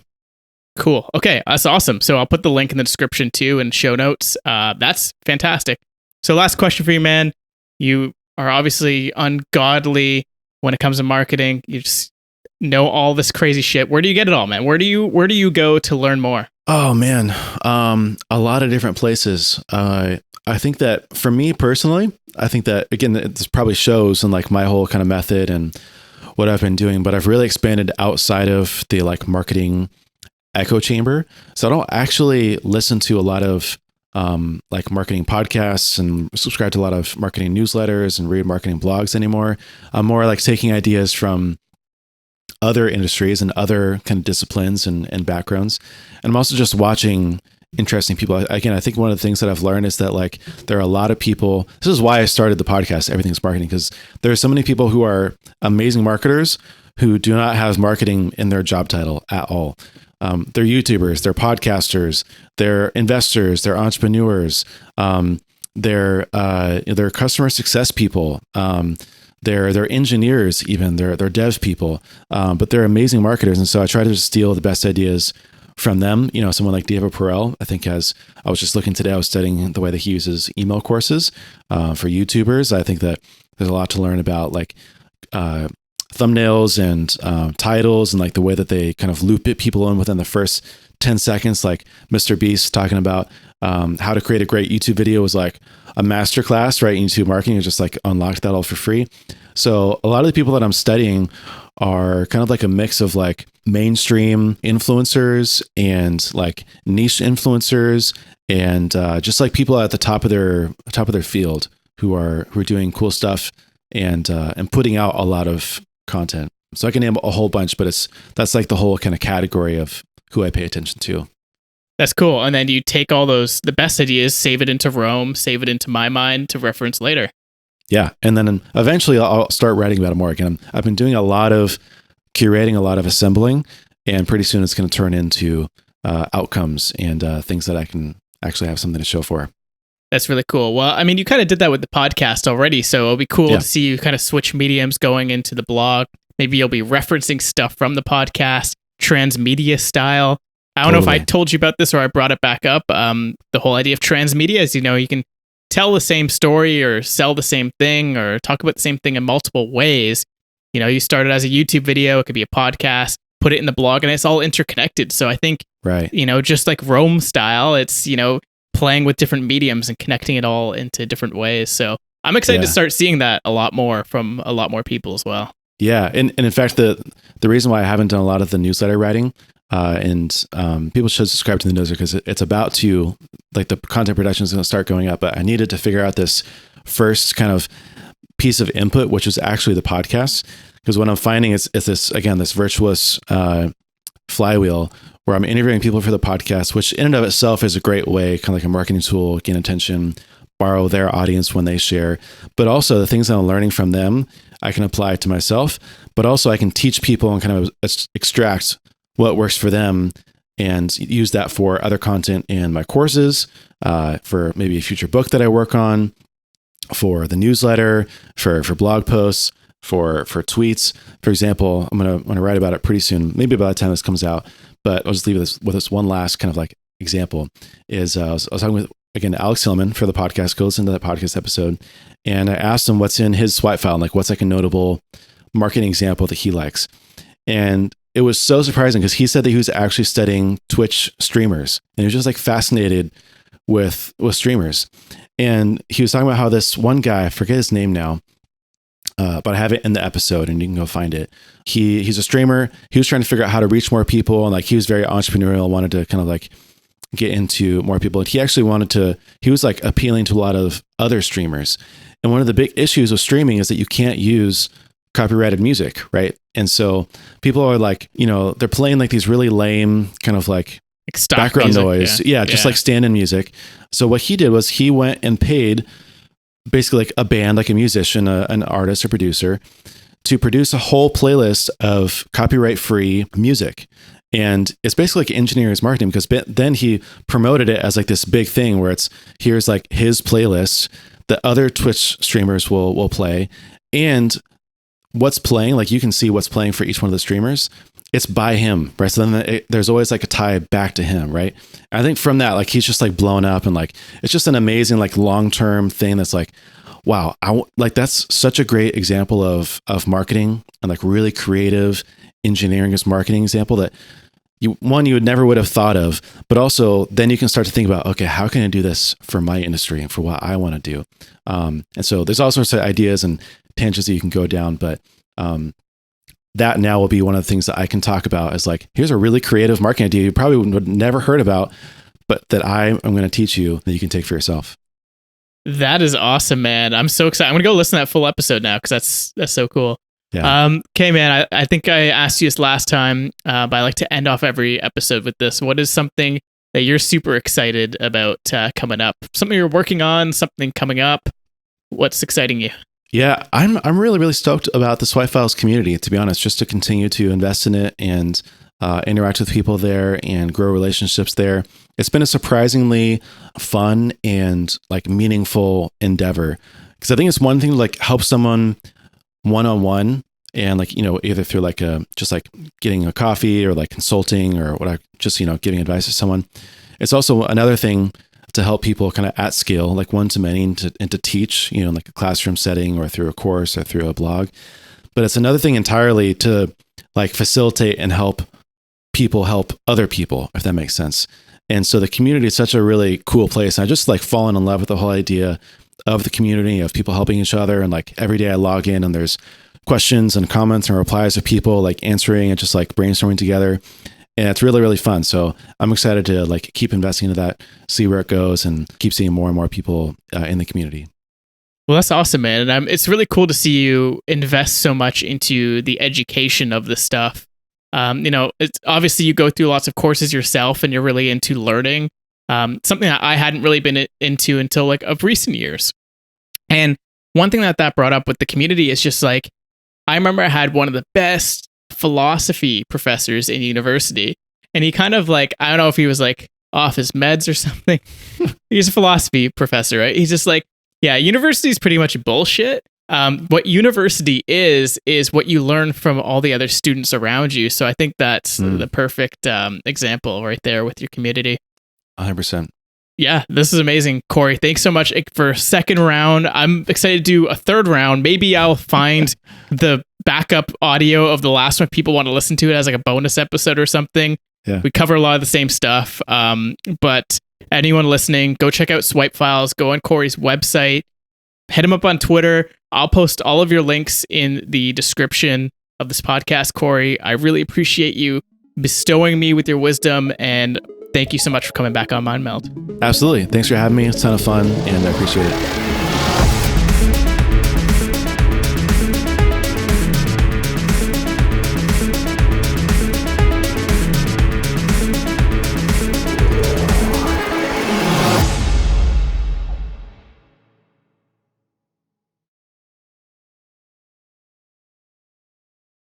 Cool. Okay, that's awesome. So I'll put the link in the description too and show notes. That's fantastic. So last question for you, man. You are obviously ungodly when it comes to marketing. You just know all this crazy shit. Where do you get it all, man? Where do you go to learn more? Oh man, a lot of different places. I think that for me personally, I think that again, this probably shows in like my whole kind of method and what I've been doing, but I've really expanded outside of the like marketing echo chamber. So I don't actually listen to a lot of like marketing podcasts and subscribe to a lot of marketing newsletters and read marketing blogs anymore. I'm more like taking ideas from other industries and other kind of disciplines and backgrounds. And I'm also just watching interesting people. Again, I think one of the things that I've learned is that like there are a lot of people. This is why I started the podcast, Everything's Marketing, because there are so many people who are amazing marketers who do not have marketing in their job title at all. They're YouTubers, they're podcasters, they're investors, they're entrepreneurs, they're customer success people, they're engineers, even they're dev people, but they're amazing marketers. And so I try to steal the best ideas from them. Someone like David Perel, I think I was just looking today, I was studying the way that he uses email courses for YouTubers. I think that there's a lot to learn about like thumbnails and titles and like the way that they kind of loop people in within the first 10 seconds. Like Mr. Beast talking about how to create a great YouTube video was like a masterclass, right? YouTube marketing is just like unlocked that all for free. So a lot of the people that I'm studying are kind of like a mix of like mainstream influencers and like niche influencers and just like people at the top of their field who are doing cool stuff and putting out a lot of content. So I can name a whole bunch, but that's like the whole kind of category of who I pay attention to. That's cool. And then you take all the best ideas, save it into Rome, save it into my mind to reference later. Yeah. And then eventually I'll start writing about it more again. I've been doing a lot of curating, a lot of assembling, and pretty soon it's going to turn into outcomes and things that I can actually have something to show for. That's really cool. Well, I mean, you kind of did that with the podcast already, so it'll be cool to see you kind of switch mediums going into the blog. Maybe you'll be referencing stuff from the podcast, transmedia style. I don't know if I told you about this or I brought it back up. The whole idea of transmedia is, you can tell the same story or sell the same thing or talk about the same thing in multiple ways. You start it as a YouTube video, it could be a podcast, put it in the blog, and it's all interconnected. So I think, just like Rome style, it's, playing with different mediums and connecting it all into different ways. So I'm excited to start seeing that a lot more from a lot more people as well. Yeah. And in fact, the reason why I haven't done a lot of the newsletter writing, and people should subscribe to the newsletter because it's about to, like, the content production is going to start going up, but I needed to figure out this first kind of piece of input, which is actually the podcast. Because what I'm finding is this, again, this virtuous flywheel where I'm interviewing people for the podcast, which in and of itself is a great way, kind of like a marketing tool, gain attention, borrow their audience when they share. But also the things that I'm learning from them, I can apply to myself, but also I can teach people and kind of extract what works for them and use that for other content in my courses, for maybe a future book that I work on, for the newsletter, for blog posts, for tweets. For example, I'm gonna write about it pretty soon, maybe by the time this comes out, but I'll just leave this with this one last kind of like example is I was talking with, again, Alex Hillman for the podcast, go listen to that podcast episode. And I asked him what's in his swipe file, and like what's like a notable marketing example that he likes. And it was so surprising because he said that he was actually studying Twitch streamers, and he was just like fascinated with streamers. And he was talking about how this one guy, I forget his name now, but I have it in the episode and you can go find it. He's a streamer. He was trying to figure out how to reach more people, and like he was very entrepreneurial, wanted to kind of like get into more people. And he actually he was like appealing to a lot of other streamers. And one of the big issues with streaming is that you can't use copyrighted music, right? And so people are like, they're playing like these really lame kind of like background music, noise. Yeah, just like stand-in music. So what he did was he went and paid basically like a band, like a musician, an artist or producer, to produce a whole playlist of copyright-free music. And it's basically like engineer's marketing, because then he promoted it as like this big thing where here's like his playlist that other Twitch streamers will play. And what's playing, like you can see what's playing for each one of the streamers. It's by him, right? So then there's always like a tie back to him, right? And I think from that, like he's just like blown up, and like it's just an amazing like long-term thing that's like, wow, like that's such a great example of marketing and like really creative engineering as marketing example that you would never would have thought of, but also then you can start to think about, okay, how can I do this for my industry and for what I want to do? And so there's all sorts of ideas and tangents that you can go down, but that now will be one of the things that I can talk about as like, here's a really creative marketing idea you probably would never heard about, but that I am going to teach you that you can take for yourself. That is awesome, man. I'm so excited. I'm going to go listen to that full episode now, because that's so cool. Yeah. Okay, man, I think I asked you this last time, but I like to end off every episode with this. What is something that you're super excited about coming up? Something you're working on, something coming up? What's exciting you? Yeah, I'm really, really stoked about the Swipe Files community, to be honest, just to continue to invest in it and interact with people there and grow relationships there. It's been a surprisingly fun and like meaningful endeavor, because I think it's one thing to like help someone one-on-one and like, either through like just like getting a coffee or like consulting or just, giving advice to someone. It's also another thing to help people kind of at scale, like one-to-many, and to teach, in like a classroom setting or through a course or through a blog. But it's another thing entirely to like facilitate and help people help other people, if that makes sense. And so the community is such a really cool place. And I just like fallen in love with the whole idea of the community, of people helping each other. And like every day I log in and there's questions and comments and replies of people like answering and just like brainstorming together. And it's really, really fun. So I'm excited to like keep investing into that, see where it goes, and keep seeing more and more people in the community. Well, that's awesome, man. And it's really cool to see you invest so much into the education of this stuff. It's obviously you go through lots of courses yourself and you're really into learning. Something that I hadn't really been into until like of recent years. And one thing that brought up with the community is just like, I remember I had one of the best philosophy professors in university, and he kind of like, I don't know if he was like off his meds or something. He's a philosophy professor, right? He's just like, yeah, university is pretty much bullshit. What university is what you learn from all the other students around you. So I think that's the perfect example right there with your community. 100%. Yeah, this is amazing. Corey, thanks so much for second round. I'm excited to do a third round. Maybe I'll find the backup audio of the last one. People want to listen to it as like a bonus episode or something. Yeah. We cover a lot of the same stuff. But anyone listening, go check out Swipe Files. Go on Corey's website. hit him up on Twitter. I'll post all of your links in the description of this podcast, Corey. I really appreciate you bestowing me with your wisdom, and thank you so much for coming back on Meld. Absolutely. Thanks for having me. It's a ton of fun, and I appreciate it.